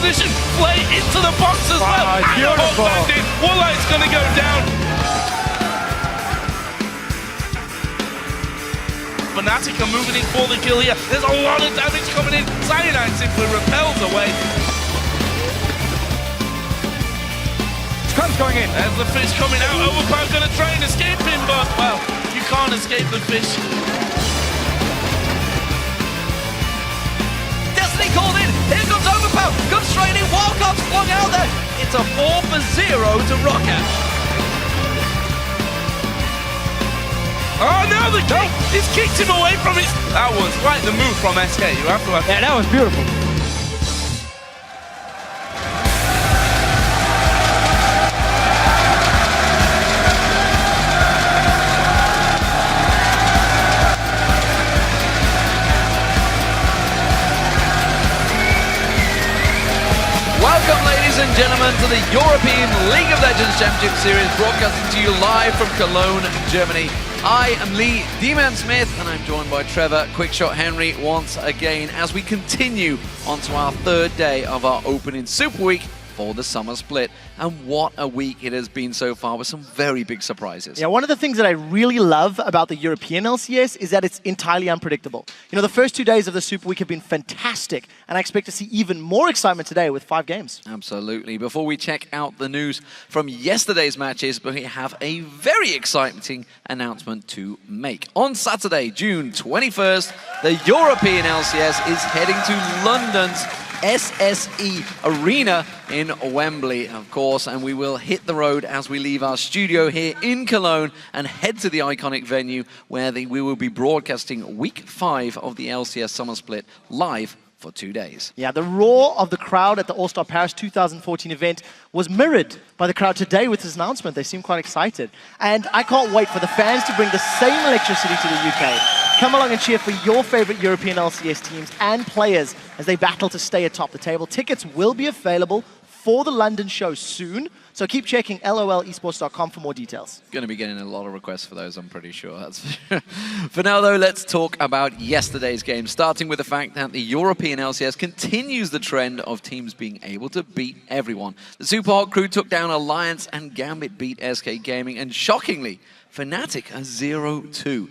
position. Play into the box as well. And beautiful. landed. Woolite's going to go down. Fnatic are moving in for the kill here. There's a lot of damage coming in. Cyanide simply repels away. Scrum's going in. There's the fish coming out. Overpower going to try and escape him, but, well, you can't escape the fish. Destiny called in. Here comes Overpower. Comes straight in. Wildcard's flung out there. It's a 4-for-0 to Roback. Oh no, the kick! He's kicked him away from it. That was quite the move from SK. You have to have. Yeah, that was beautiful. Welcome, ladies and gentlemen, to the European League of Legends Championship Series, broadcasting to you live from Cologne, Germany. I am Lee D-Man Smith, and I'm joined by Trevor Quickshot Henry once again as we continue onto our third day of our opening Super Week for the summer split. And what a week it has been so far, with some very big surprises. Yeah, one of the things that I really love about the European LCS is that it's entirely unpredictable. You know, the first 2 days of the Super Week have been fantastic, and I expect to see even more excitement today with 5 games. Absolutely. Before we check out the news from yesterday's matches, we have a very exciting announcement to make. On Saturday, June 21st, the European LCS is heading to London's SSE Arena in Wembley, of course, and we will hit the road as we leave our studio here in Cologne and head to the iconic venue where we will be broadcasting Week 5 of the LCS Summer Split live for 2 days. Yeah, the roar of the crowd at the All-Star Paris 2014 event was mirrored by the crowd today with this announcement. They seem quite excited. And I can't wait for the fans to bring the same electricity to the UK. Come along and cheer for your favorite European LCS teams and players as they battle to stay atop the table. Tickets will be available for the London show soon, so keep checking lolesports.com for more details. Going to be getting a lot of requests for those, I'm pretty sure. That's for now, though, let's talk about yesterday's game, starting with the fact that the European LCS continues the trend of teams being able to beat everyone. The Super Hot crew took down Alliance, and Gambit beat SK Gaming, and shockingly, Fnatic are 0-2.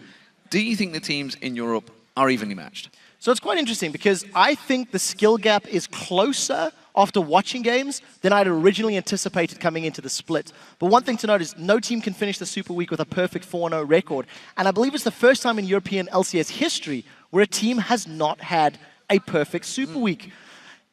Do you think the teams in Europe are evenly matched? So it's quite interesting because I think the skill gap is closer after watching games than I'd originally anticipated coming into the split. But one thing to note is no team can finish the Super Week with a perfect 4-0 record. And I believe it's the first time in European LCS history where a team has not had a perfect Super Week.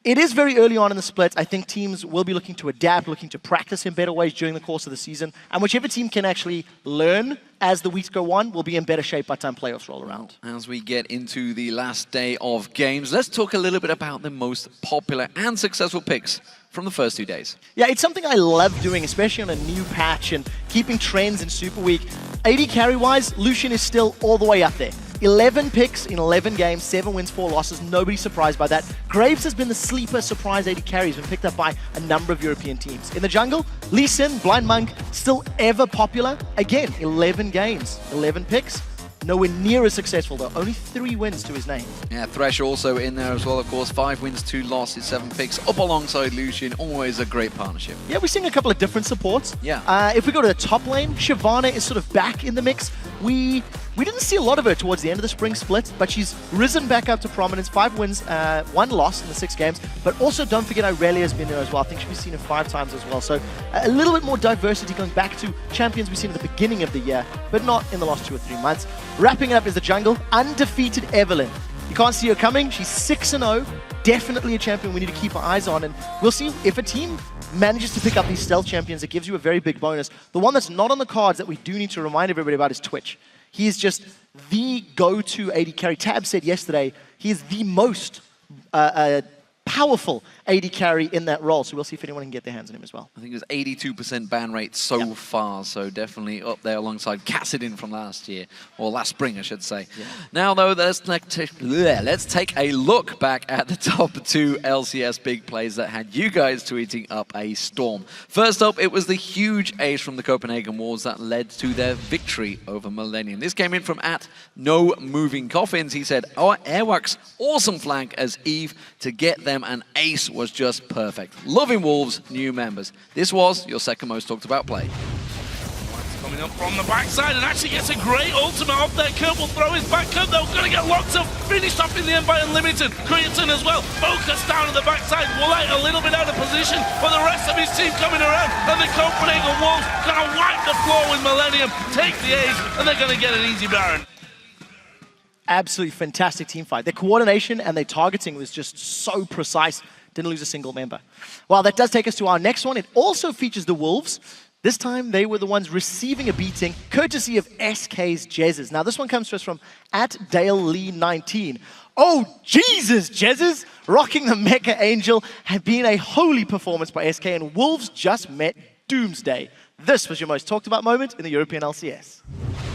It is very early on in the split. I think teams will be looking to adapt, looking to practice in better ways during the course of the season. And whichever team can actually learn as the weeks go on will be in better shape by the time playoffs roll around. As we get into the last day of games, let's talk a little bit about the most popular and successful picks from the first 2 days. Yeah, it's something I love doing, especially on a new patch and keeping trends in Super Week. AD carry-wise, Lucian is still all the way up there. 11 picks in 11 games, 7 wins, 4 losses. Nobody's surprised by that. Graves has been the sleeper surprise AD carry. He's been picked up by a number of European teams. In the jungle, Lee Sin, Blind Monk, still ever popular. Again, 11 games, 11 picks. Nowhere near as successful, though. Only 3 wins to his name. Yeah, Thresh also in there as well, of course. 5 wins, 2 losses, 7 picks, up alongside Lucian. Always a great partnership. Yeah, we're seeing a couple of different supports. Yeah. If we go to the top lane, Shyvana is sort of back in the mix. We didn't see a lot of her towards the end of the spring split, but she's risen back up to prominence. 5 wins, 1 loss in the 6 games. But also, don't forget, Irelia's been there as well. I think she's seen her 5 times as well. So a little bit more diversity going back to champions we've seen at the beginning of the year, but not in the last 2 or 3 months. Wrapping it up is the jungle, undefeated Evelynn. You can't see her coming. She's 6-0. Definitely a champion we need to keep our eyes on. And we'll see if a team manages to pick up these stealth champions. It gives you a very big bonus. The one that's not on the cards that we do need to remind everybody about is Twitch. He is just the go-to AD carry. Tabzz said yesterday he is the most powerful AD carry in that role. So we'll see if anyone can get their hands on him as well. I think it was 82% ban rate so far, so definitely up there alongside Kassadin from last year, or last spring, I should say. Yeah. Now, though, let's take a look back at the top 2 LCS big plays that had you guys tweeting up a storm. First up, it was the huge ace from the Copenhagen Wolves that led to their victory over Millennium. This came in from @NoMovingCoffins. He said, "Our Airwax awesome flank as Eve to get them an ace was just perfect. Loving Wolves, new members. This was your second most talked about play. Coming up from the backside and actually gets a great ultimate off there. Kurt will throw his back. Kurt, they're going to get locked up. Finished off in the end by Unlimited. Creatine as well. Focus down at the backside. Woolite a little bit out of position, but the rest of his team coming around. And the Copenhagen Wolves going to wipe the floor with Millennium, take the A's, and they're going to get an easy Baron. Absolutely fantastic team fight. Their coordination and their targeting was just so precise. Didn't lose a single member. Well, that does take us to our next one. It also features the Wolves. This time, they were the ones receiving a beating, courtesy of SK's Jezzes. Now, this one comes to us from @DaleLee19. Oh, Jesus, Jezzes! Rocking the Mecha Angel had been a holy performance by SK, and Wolves just met Doomsday. This was your most talked about moment in the European LCS.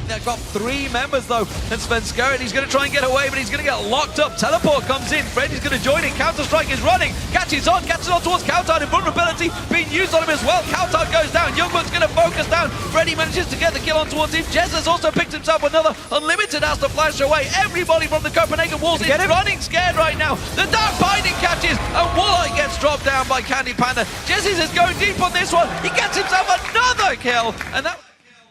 They've got 3 members though, and Svenskeren, he's going to try and get away, but he's going to get locked up. Teleport comes in, Freddy's going to join in, Counter-Strike is running, catches on towards Coutard, invulnerability being used on him as well. Coutard goes down, Youngwood's going to focus down, Freddy manages to get the kill on towards him. Jez has also picked himself another, Unlimited has to flash away. Everybody from the Copenhagen Wolves is running scared right now. The Dark Binding catches, and Woolite gets dropped down by Candy Panda. Jez is going deep on this one, he gets himself another kill, and that...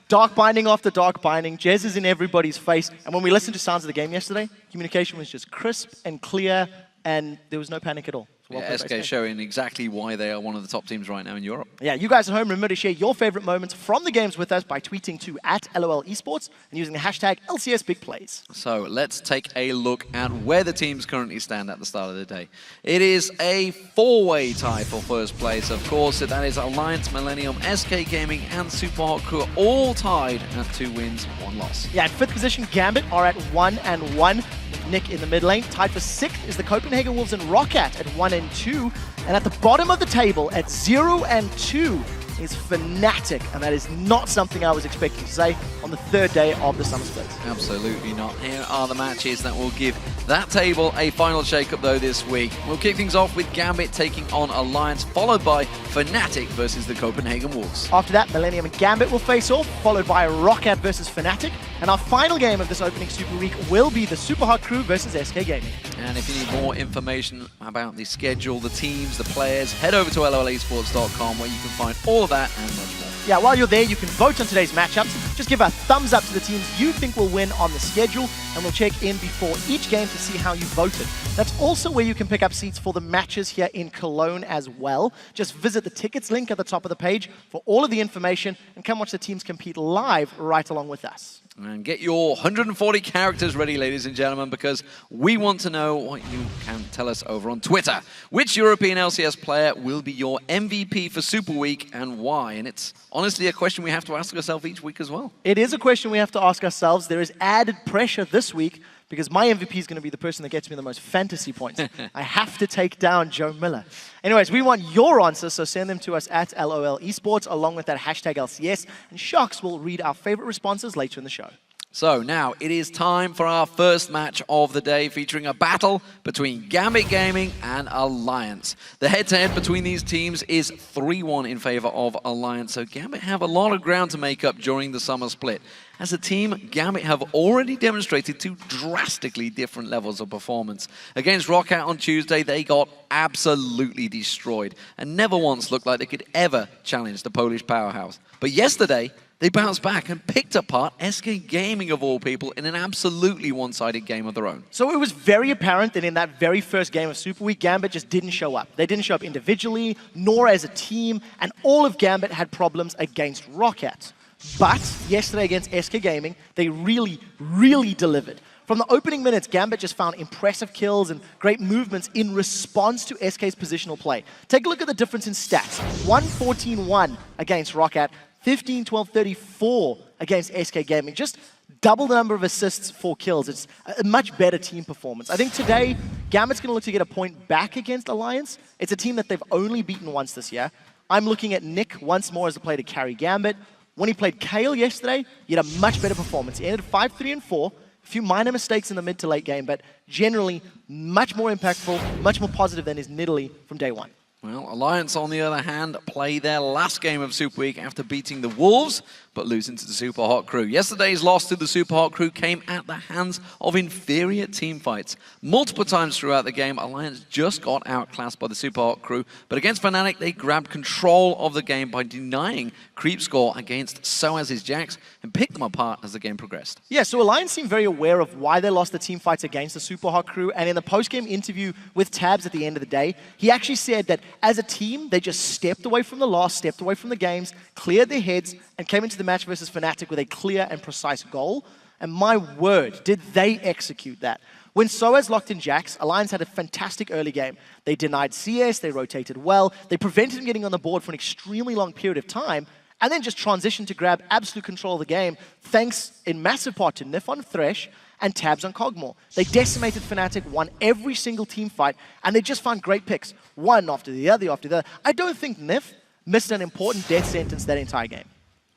Dark Binding after Dark Binding. Jez is in everybody's face. And when we listened to sounds of the game yesterday, communication was just crisp and clear, and there was no panic at all. Yeah, SK showing exactly why they are one of the top teams right now in Europe. Yeah, you guys at home, remember to share your favorite moments from the games with us by tweeting to @LOL Esports and using the hashtag LCSBigPlays. So let's take a look at where the teams currently stand at the start of the day. It is a 4-way tie for first place, of course. That is Alliance, Millennium, SK Gaming, and Super Hot Crew all tied at 2 wins, 1 loss. Yeah, in 5th position, Gambit are at 1-1. Nick in the mid lane. Tied for 6th is the Copenhagen Wolves and Roccat at 1-2. And at the bottom of the table at 0-2 is Fnatic, and that is not something I was expecting to say on the 3rd day of the Summer Split. Absolutely not. Here are the matches that will give that table a final shake-up though this week. We'll kick things off with Gambit taking on Alliance, followed by Fnatic versus the Copenhagen Wolves. After that, Millennium and Gambit will face off, followed by Roccat versus Fnatic. And our final game of this opening Super Week will be the Super Hot Crew versus SK Gaming. And if you need more information about the schedule, the teams, the players, head over to lolesports.com where you can find all of that and much more. Yeah, while you're there, you can vote on today's matchups. Just give a thumbs up to the teams you think will win on the schedule, and we'll check in before each game to see how you voted. That's also where you can pick up seats for the matches here in Cologne as well. Just visit the tickets link at the top of the page for all of the information and come watch the teams compete live right along with us. And get your 140 characters ready, ladies and gentlemen, because we want to know what you can tell us over on Twitter. Which European LCS player will be your MVP for Super Week and why? And it's honestly a question we have to ask ourselves each week as well. It is a question we have to ask ourselves. There is added pressure this week because my MVP is going to be the person that gets me the most fantasy points. I have to take down Joe Miller. Anyways, we want your answers, so send them to us at LOL Esports along with that hashtag LCS, and Sharks will read our favorite responses later in the show. So now it is time for our first match of the day, featuring a battle between Gambit Gaming and Alliance. The head-to-head between these teams is 3-1 in favor of Alliance, so Gambit have a lot of ground to make up during the summer split. As a team, Gambit have already demonstrated 2 drastically different levels of performance. Against Roccat on Tuesday, they got absolutely destroyed and never once looked like they could ever challenge the Polish powerhouse. But yesterday, they bounced back and picked apart SK Gaming of all people in an absolutely one-sided game of their own. So it was very apparent that in that very first game of Super Week, Gambit just didn't show up. They didn't show up individually, nor as a team, and all of Gambit had problems against Roccat. But yesterday against SK Gaming, they really, really delivered. From the opening minutes, Gambit just found impressive kills and great movements in response to SK's positional play. Take a look at the difference in stats. 1-14-1 against Roccat, 15-12-34 against SK Gaming. Just double the number of assists for kills. It's a much better team performance. I think today, Gambit's going to look to get a point back against Alliance. It's a team that they've only beaten once this year. I'm looking at Nick once more as a player to carry Gambit. When he played Kale yesterday, he had a much better performance. He ended 5-3-4. A few minor mistakes in the mid to late game, but generally much more impactful, much more positive than his Nidalee from day one. Well, Alliance, on the other hand, play their last game of Super Week after beating the Wolves but losing to the Super Hot Crew. Yesterday's loss to the Super Hot Crew came at the hands of inferior team fights. Multiple times throughout the game, Alliance just got outclassed by the Super Hot Crew, but against Fnatic, they grabbed control of the game by denying creep score against Soaz's Jax and picked them apart as the game progressed. Yeah, so Alliance seemed very aware of why they lost the team fights against the Super Hot Crew, and in the post-game interview with Tabzz at the end of the day, he actually said that as a team, they just stepped away from the loss, stepped away from the games, cleared their heads, and came into the match versus Fnatic with a clear and precise goal. And my word, did they execute that. When Soaz locked in Jax, Alliance had a fantastic early game. They denied CS, they rotated well, they prevented him getting on the board for an extremely long period of time, and then just transitioned to grab absolute control of the game, thanks in massive part to Nyph on Thresh and Tabzz on Kog'Maw. They decimated Fnatic, won every single team fight, and they just found great picks, one after the other after the other. I don't think Nyph missed an important death sentence that entire game.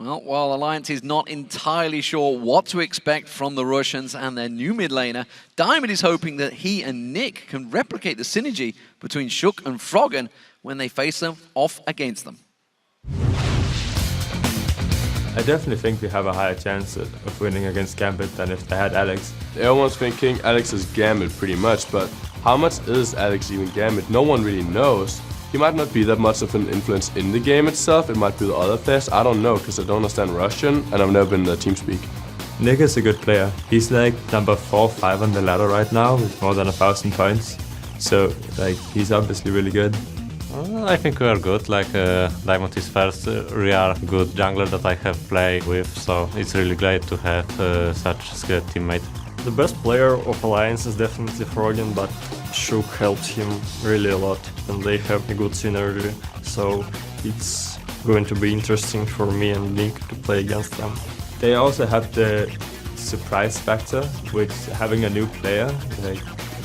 Well, while Alliance is not entirely sure what to expect from the Russians and their new mid laner, Diamond is hoping that he and Nick can replicate the synergy between Shook and Froggen when they face them off against them. I definitely think we have a higher chance of winning against Gambit than if they had Alex. Everyone's thinking Alex is Gambit pretty much, but how much is Alex even Gambit? No one really knows. He might not be that much of an influence in the game itself, it might be the other players, I don't know, because I don't understand Russian and I've never been in the TeamSpeak. Nick is a good player. He's like number 4 or 5 on the ladder right now with more than 1,000 points. So like he's obviously really good. I think we are good, like Diamond is first real good jungler that I have played with, so it's really great to have such a skilled teammate. The best player of Alliance is definitely Froggen, but Shook helped him really a lot and they have a good synergy, so it's going to be interesting for me and Nick to play against them. They also have the surprise factor with having a new player. Like,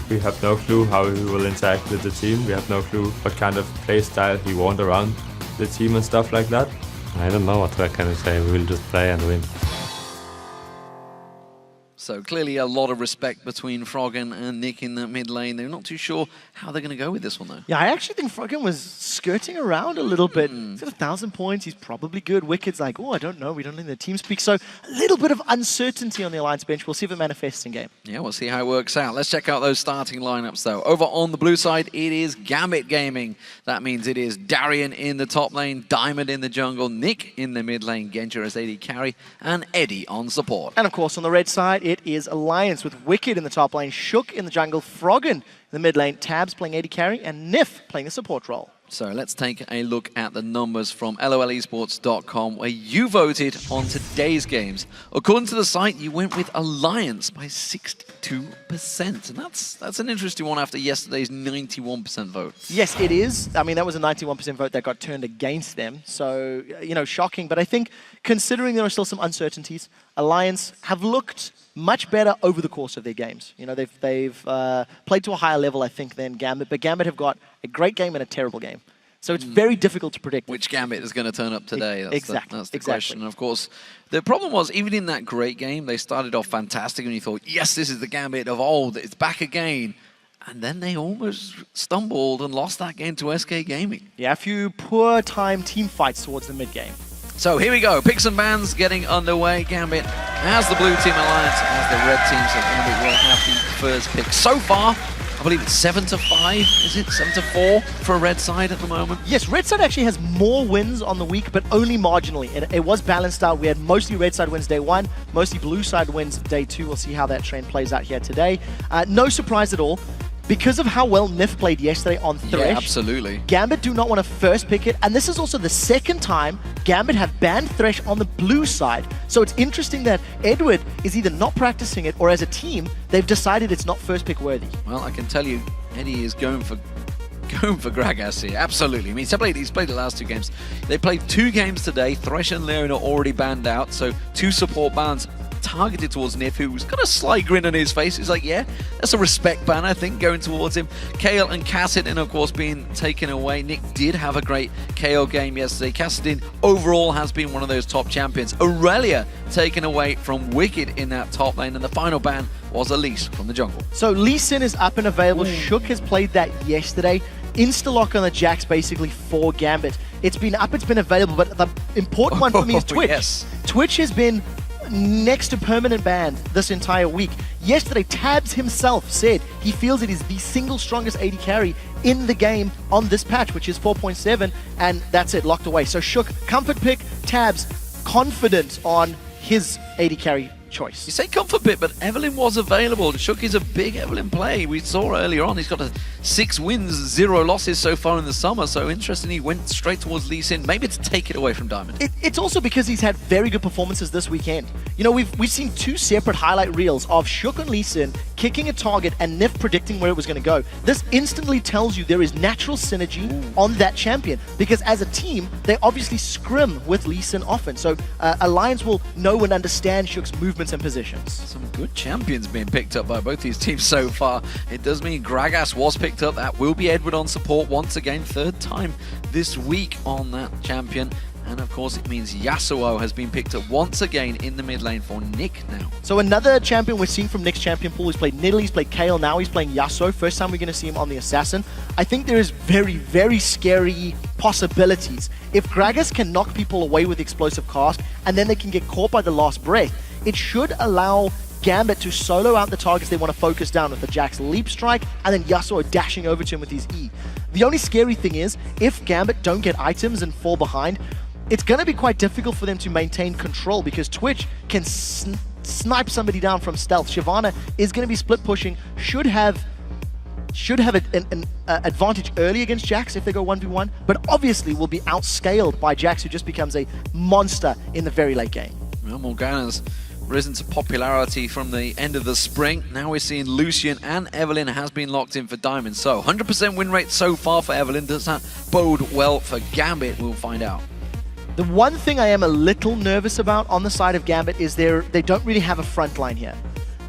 we have no clue how he will interact with the team. We have no clue what kind of play style he wants around the team and stuff like that. I don't know what I can say, we will just play and win. So clearly a lot of respect between Froggen and Nick in that mid lane. They're not too sure how they're going to go with this one though. Yeah, I actually think Froggen was skirting around a little bit. He's got 1,000 points, he's probably good. Wicked's like, oh, I don't know, we don't know the team speak. So a little bit of uncertainty on the Alliance bench. We'll see if it manifests in game. Yeah, we'll see how it works out. Let's check out those starting lineups though. Over on the blue side, it is Gambit Gaming. That means it is Darien in the top lane, Diamond in the jungle, Nick in the mid lane, Genja as AD carry, and Eddie on support. And of course, on the red side, it is Alliance with Wickd in the top lane, Shook in the jungle, Froggen in the mid lane, Tabzz playing AD carry, and Nyph playing the support role. So let's take a look at the numbers from lolesports.com where you voted on today's games. According to the site, you went with Alliance by 62%. And that's an interesting one after yesterday's 91% vote. Yes, it is. I mean, that was a 91% vote that got turned against them. So, you know, shocking. But I think considering there are still some uncertainties, Alliance have looked much better over the course of their games. You know, they've played to a higher level, I think, than Gambit. But Gambit have got a great game and a terrible game. So it's very difficult to predict. Which Gambit is going to turn up today? That's exactly. That's the question. And of course, the problem was, even in that great game, they started off fantastic and you thought, yes, this is the Gambit of old. It's back again. And then they almost stumbled and lost that game to SK Gaming. Yeah, a few poor time team fights towards the mid-game. So here we go, picks and bans getting underway. Gambit as the blue team alliance, as the red team, so Gambit will have the first pick. So far, I believe it's 7-5, is it? 7-4 for a red side at the moment? Yes, red side actually has more wins on the week, but only marginally. It was balanced out. We had mostly red side wins day 1, mostly blue side wins day 2. We'll see how that trend plays out here today. No surprise at all. Because of how well Nyph played yesterday on Thresh, yeah, absolutely. Gambit do not want to first pick it, and this is also the second time Gambit have banned Thresh on the blue side. So it's interesting that Eduard is either not practicing it, or as a team, they've decided it's not first pick worthy. Well, I can tell you, Eddie is going for Gragas here, absolutely. I mean, he's played the last 2 games. They played 2 games today. Thresh and Leon are already banned out, so 2 support bans targeted towards Nyph, who's got a slight grin on his face. He's like, yeah, that's a respect ban, I think, going towards him. Kayle and Kassadin, of course, being taken away. Nick did have a great Kayle game yesterday. Kassadin overall has been one of those top champions. Aurelia taken away from Wickd in that top lane, and the final ban was Ilyas from the jungle. So Lee Sin is up and available. Shook has played that yesterday. Insta-lock on the Jax basically for Gambit. It's been up, it's been available, but the important one for me is Twitch. Yes. Twitch has been next to permanent banned this entire week. Yesterday, Tabzz himself said he feels it is the single strongest AD carry in the game on this patch, which is 4.7, and that's it, locked away. So Shook, comfort pick, Tabzz, confident on his AD carry choice. You say comfort bit, but Evelynn was available. Shook is a big Evelynn play. We saw earlier on, he's got 6 wins, 0 losses so far in the summer. So interestingly, he went straight towards Lee Sin, maybe to take it away from Diamond. It's also because he's had very good performances this weekend. You know, we've seen 2 separate highlight reels of Shook and Lee Sin kicking a target and Nyph predicting where it was going to go. This instantly tells you there is natural synergy on that champion, because as a team, they obviously scrim with Lee Sin often. So Alliance will know and understand Shook's movements and positions. Some good champions being picked up by both these teams so far. It does mean Gragas was picked up. That will be Eduard on support once again, 3rd time this week on that champion. And of course it means Yasuo has been picked up once again in the mid lane for Nick now. So another champion we're seeing from Nick's champion pool. He's played Nidalee, he's played Kayle, now he's playing Yasuo. First time we're going to see him on the Assassin. I think there is very, very scary possibilities. If Gragas can knock people away with explosive cast and then they can get caught by the last breath, it should allow Gambit to solo out the targets they want to focus down with the Jax leap strike and then Yasuo dashing over to him with his E. The only scary thing is, if Gambit don't get items and fall behind, it's going to be quite difficult for them to maintain control, because Twitch can snipe somebody down from stealth. Shyvana is going to be split pushing, should have an advantage early against Jax if they go 1v1, but obviously will be outscaled by Jax, who just becomes a monster in the very late game. Well, Morgana's risen to popularity from the end of the spring. Now we're seeing Lucian and Evelynn has been locked in for Diamond. So 100% win rate so far for Evelynn. Does that bode well for Gambit? We'll find out. The one thing I am a little nervous about on the side of Gambit is they don't really have a front line here.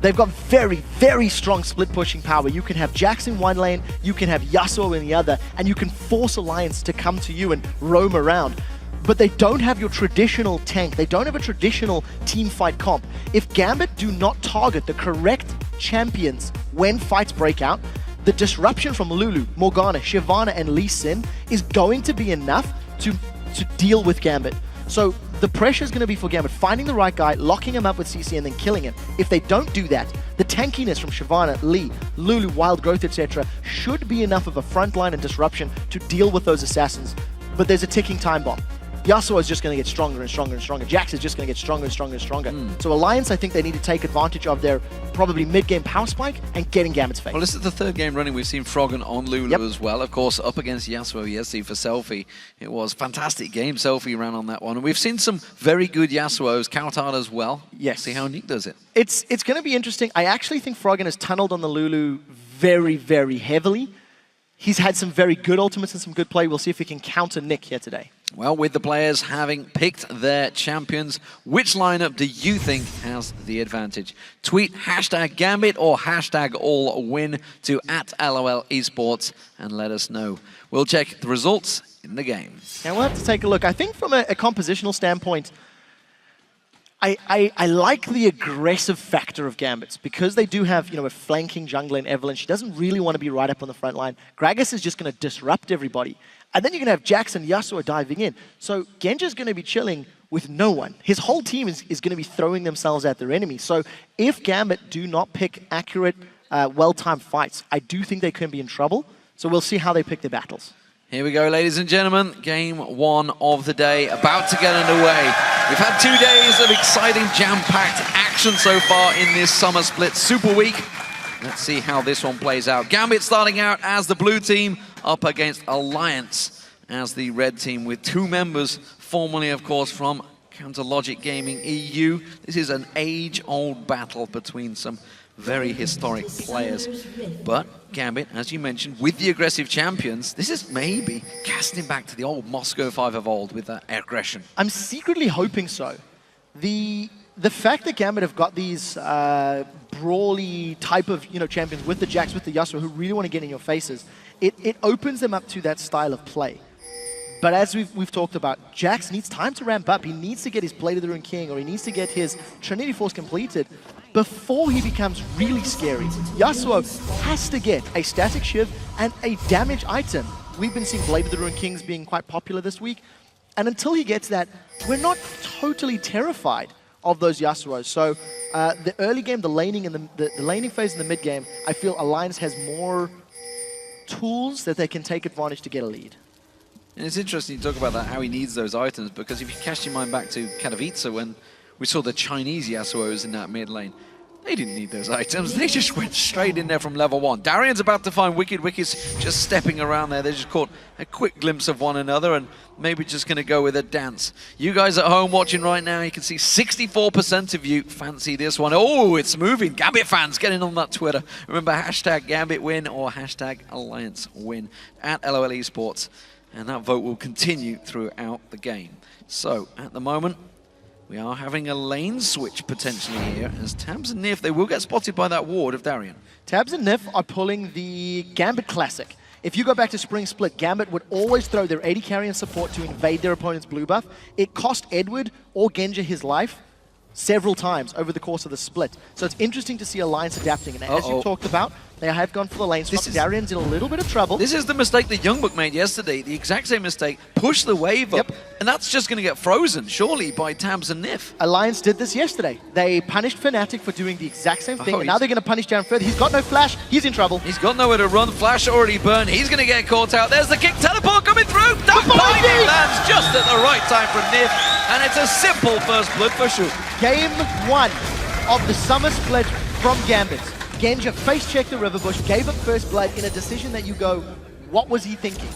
They've got very, very strong split pushing power. You can have Jax in one lane, you can have Yasuo in the other, and you can force Alliance to come to you and roam around. But they don't have your traditional tank. They don't have a traditional team fight comp. If Gambit do not target the correct champions when fights break out, the disruption from Lulu, Morgana, Shyvana, and Lee Sin is going to be enough to deal with Gambit. So the pressure is going to be for Gambit finding the right guy, locking him up with CC, and then killing him. If they don't do that, the tankiness from Shyvana, Lee, Lulu, Wild Growth, etc. should be enough of a frontline and disruption to deal with those assassins. But there's a ticking time bomb. Yasuo is just going to get stronger and stronger and stronger. Jax is just going to get stronger and stronger and stronger. So Alliance, I think they need to take advantage of their probably mid-game power spike and get in Gambit's face. Well, this is the 3rd game running. We've seen Froggen on Lulu as well. Of course, up against Yasuo yesterday for Selfie. It was a fantastic game. Selfie ran on that one. And we've seen some very good Yasuos, Kautar as well. Yes. See how Nick does it. It's going to be interesting. I actually think Froggen has tunneled on the Lulu very, very heavily. He's had some very good ultimates and some good play. We'll see if he can counter Nick here today. Well, with the players having picked their champions, which lineup do you think has the advantage? Tweet #Gambit or #AllWin to @LOL Esports and let us know. We'll check the results in the game. Now we'll have to take a look. I think from a compositional standpoint, I like the aggressive factor of Gambits, because they do have, you know, a flanking jungler in Evelynn. She doesn't really want to be right up on the front line. Gragas is just going to disrupt everybody. And then you're going to have Jax and Yasuo diving in. So Genja's going to be chilling with no one. His whole team is going to be throwing themselves at their enemies. So if Gambit do not pick accurate, well-timed fights, I do think they can be in trouble. So we'll see how they pick their battles. Here we go, ladies and gentlemen. Game 1 of the day about to get underway. We've had 2 days of exciting, jam-packed action so far in this summer split Super Week. Let's see how this one plays out. Gambit starting out as the blue team up against Alliance as the red team with 2 members, formerly, of course, from Counterlogic Gaming EU. This is an age-old battle between some very historic players. But Gambit, as you mentioned, with the aggressive champions, this is maybe casting back to the old Moscow 5 of old with that aggression. I'm secretly hoping so. The fact that Gambit have got these brawly type of, you know, champions with the Jax, with the Yasuo, who really want to get in your faces, it opens them up to that style of play. But as we've talked about, Jax needs time to ramp up. He needs to get his Blade of the Rune King, or he needs to get his Trinity Force completed before he becomes really scary. Yasuo has to get a static shiv and a damage item we've been seeing Blade of the Ruined Kings being quite popular this week. And until he gets that, we're not totally terrified of those Yasuos. So the early game, the laning and the laning phase in the mid game, I feel Alliance has more tools that they can take advantage to get a lead. And it's interesting to talk about that, how he needs those items, because if you cast your mind back to Katowice when we saw the Chinese Yasuos in that mid lane, they didn't need those items. They just went straight in there from level 1. Darien's about to find Wickd. Wickd's just stepping around there. They just caught a quick glimpse of one another and maybe just going to go with a dance. You guys at home watching right now, you can see 64% of you fancy this one. Oh, it's moving. Gambit fans, get in on that Twitter. Remember, hashtag Gambit win or hashtag Alliance win at LOL Esports. And that vote will continue throughout the game. So, at the moment, we are having a lane switch potentially here, as Tabzz and Nyph, they will get spotted by that ward of Darien. Tabzz and Nyph are pulling the Gambit classic. If you go back to Spring Split, Gambit would always throw their AD carry and support to invade their opponent's blue buff. It cost Eduard or Genja his life several times over the course of the split. So it's interesting to see Alliance adapting. And as you talked about, they have gone for the lane swap. Darien's in a little bit of trouble. This is the mistake that Youngbuck made yesterday. The exact same mistake. Push the wave up. And that's just going to get frozen, surely, by Tabzz and Nyph. Alliance did this yesterday. They punished Fnatic for doing the exact same thing. And now they're going to punish down further. He's got no flash. He's in trouble. He's got nowhere to run. Flash already burned. He's going to get caught out. There's the kick. Teleport coming through. That timing lands just at the right time from Nyph. And it's a simple first blood for Shook. Game 1 of the summer split from Gambit. Genja face-checked the River Bush, gave up first blood in a decision that you go, what was he thinking?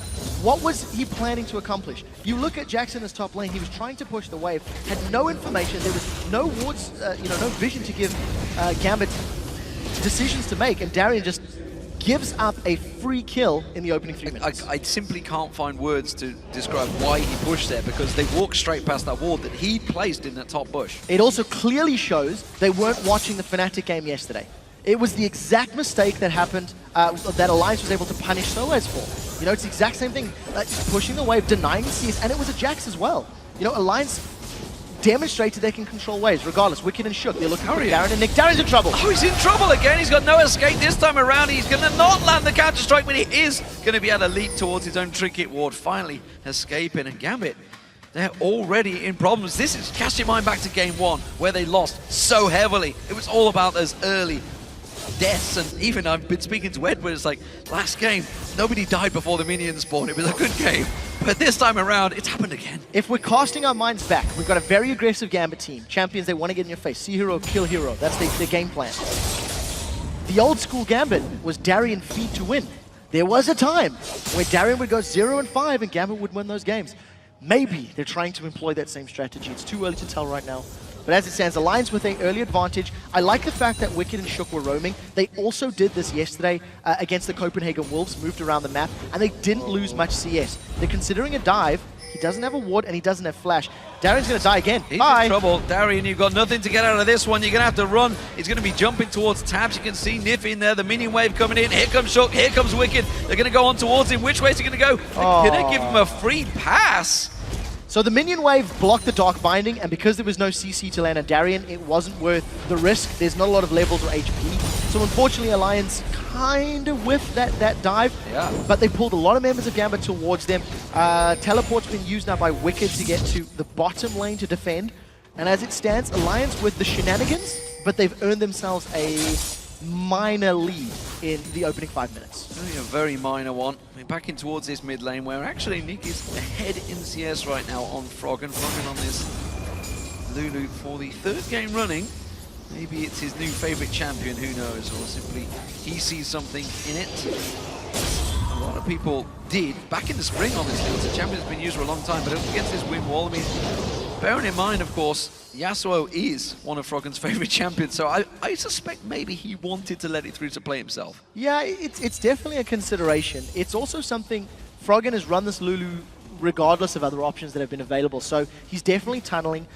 What was he planning to accomplish? You look at Jackson as top lane, he was trying to push the wave, had no information, there was no wards, no vision to give Gambit decisions to make, and Darien just gives up a free kill in the opening 3 minutes. I simply can't find words to describe why he pushed there, because they walked straight past that ward that he placed in that top bush. It also clearly shows they weren't watching the Fnatic game yesterday. It was the exact mistake that happened, that Alliance was able to punish Soaz for. You know, it's the exact same thing, pushing the wave, denying the CS, and it was a Jax as well. You know, Alliance demonstrated they can control waves, regardless. Wickd and Shook, they're looking for Darien and Nick. Darien's in trouble. Oh, he's in trouble again. He's got no escape this time around. He's going to not land the counter-strike, but he is going to be able to leap towards his own trinket ward, finally escaping. And Gambit, they're already in problems. This is, cast your mind back to game 1, where they lost so heavily. It was all about those early deaths, and even I've been speaking to Edward, it's like, last game, nobody died before the minions spawned. It was a good game. But this time around, it's happened again. If we're casting our minds back, we've got a very aggressive Gambit team. Champions, they want to get in your face. See hero, kill hero. That's their game plan. The old school Gambit was Darien feed to win. There was a time where Darien would go 0-5 and Gambit would win those games. Maybe they're trying to employ that same strategy. It's too early to tell right now. But as it stands, Alliance with an early advantage. I like the fact that Wickd and Shook were roaming. They also did this yesterday against the Copenhagen Wolves, moved around the map, and they didn't lose much CS. They're considering a dive. He doesn't have a ward, and he doesn't have flash. Darien's going to die again. He's Bye. in trouble. Darien, you've got nothing to get out of this one. You're going to have to run. He's going to be jumping towards Tabzz. You can see Nyph in there. The minion wave coming in. Here comes Shook. Here comes Wickd. They're going to go on towards him. Which way is he going to go? They're going to give him a free pass. So the minion wave blocked the Dark Binding, and because there was no CC to land on Darien, it wasn't worth the risk. There's not a lot of levels or HP. So unfortunately, Alliance kind of whiffed that dive, but they pulled a lot of members of Gambit towards them. Teleport's been used now by Wickd to get to the bottom lane to defend. And as it stands, Alliance with the shenanigans, but they've earned themselves a minor lead in the opening 5 minutes. Only a very minor one. We're back in towards this mid lane where actually Nick is ahead in CS right now on Froggen. Froggen on this Lulu for the 3rd game running. Maybe it's his new favorite champion, who knows, or simply he sees something in it. A lot of people did back in the spring, honestly. It's a champion that's been used for a long time, but against this win wall, I mean, bearing in mind, of course, Yasuo is one of Froggen's favorite champions, so I suspect maybe he wanted to let it through to play himself. Yeah, it's definitely a consideration. It's also something, Froggen has run this Lulu regardless of other options that have been available, so he's definitely tunneling.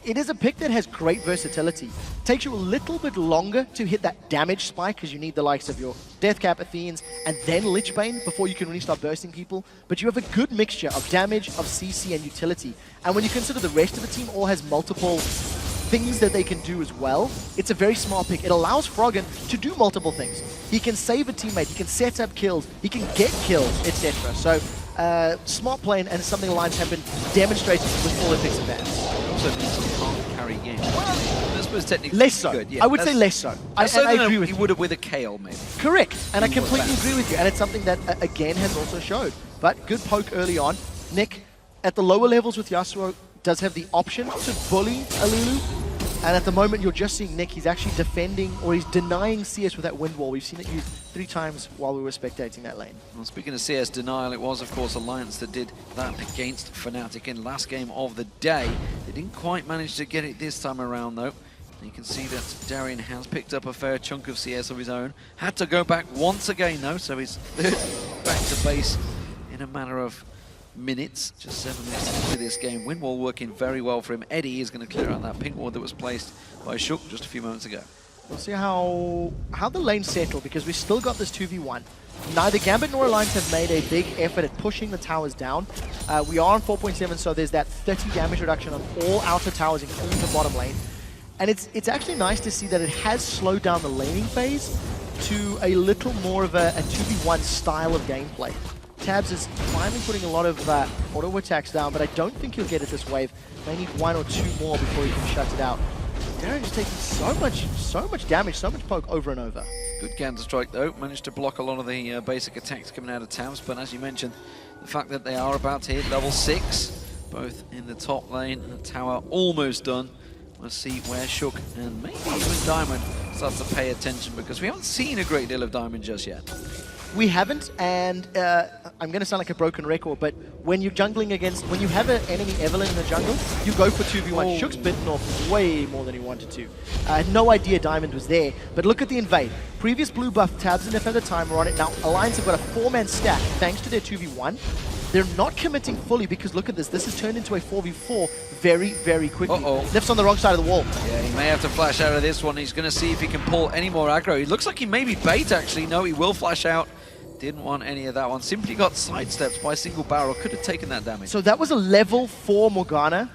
It is a pick that has great versatility. It takes you a little bit longer to hit that damage spike because you need the likes of your Deathcap Athenes and then Lichbane before you can really start bursting people. But you have a good mixture of damage, of CC and utility. And when you consider the rest of the team all has multiple things that they can do as well, it's a very smart pick. It allows Froggen to do multiple things. He can save a teammate, he can set up kills, he can get kills, etc. So, smart play, and it's something Alliance have been demonstrating with full effects advance. Also needs some can't carry game. Well, I suppose technically Less so. good. Yeah, I would say less so. I agree with you you. would have with a Kale, maybe. Correct, and I More completely advanced. agree with you. And it's something that, again, has also showed. But good poke early on. Nick, at the lower levels with Yasuo, does have the option to bully a Lulu. And at the moment, you're just seeing Nick, he's actually defending, or he's denying CS with that wind wall. We've seen it used 3 times while we were spectating that lane. Well, speaking of CS denial, it was, of course, Alliance that did that against Fnatic in last game of the day. They didn't quite manage to get it this time around, though. You can see that Darien has picked up a fair chunk of CS of his own. Had to go back once again, though, so he's back to base in a matter of minutes. Just 7 minutes into this game. Wind wall working very well for him. Eddie is going to clear out that pink ward that was placed by Shook just a few moments ago. We'll see how the lanes settle, because we've still got this 2v1. Neither Gambit nor Alliance have made a big effort at pushing the towers down. We are on 4.7, so there's that 30 damage reduction on all outer towers, including the bottom lane. And it's actually nice to see that it has slowed down the laning phase to a little more of a 2v1 style of gameplay. Tabzz is finally putting a lot of auto attacks down, but I don't think he'll get it this wave. They need 1 or 2 more before he can shut it out. Darien's taking so much damage, so much poke over and over. Good counter-strike, though. Managed to block a lot of the basic attacks coming out of Tabzz, but as you mentioned, the fact that they are about to hit level 6, both in the top lane and the tower almost done. Let's see where Shook and maybe even Diamond starts to pay attention, because we haven't seen a great deal of Diamond just yet. We haven't, and I'm going to sound like a broken record, but when you're jungling against, when you have an enemy Evelynn in the jungle, you go for 2v1. Shook's bitten off way more than he wanted to. I had no idea Diamond was there, but look at the invade. Previous blue buff, Tabzz and Nyph at the time were on it. Now Alliance have got a 4-man stack thanks to their 2v1. They're not committing fully, because look at this. This has turned into a 4v4 very, very quickly. Nyph's on the wrong side of the wall. Yeah, he may have to flash out of this one. He's going to see if he can pull any more aggro. He looks like he may be bait, actually. No, he will flash out. Didn't want any of that one. Simply got sidestepped by a single barrel. Could have taken that damage. So that was a level 4 Morgana.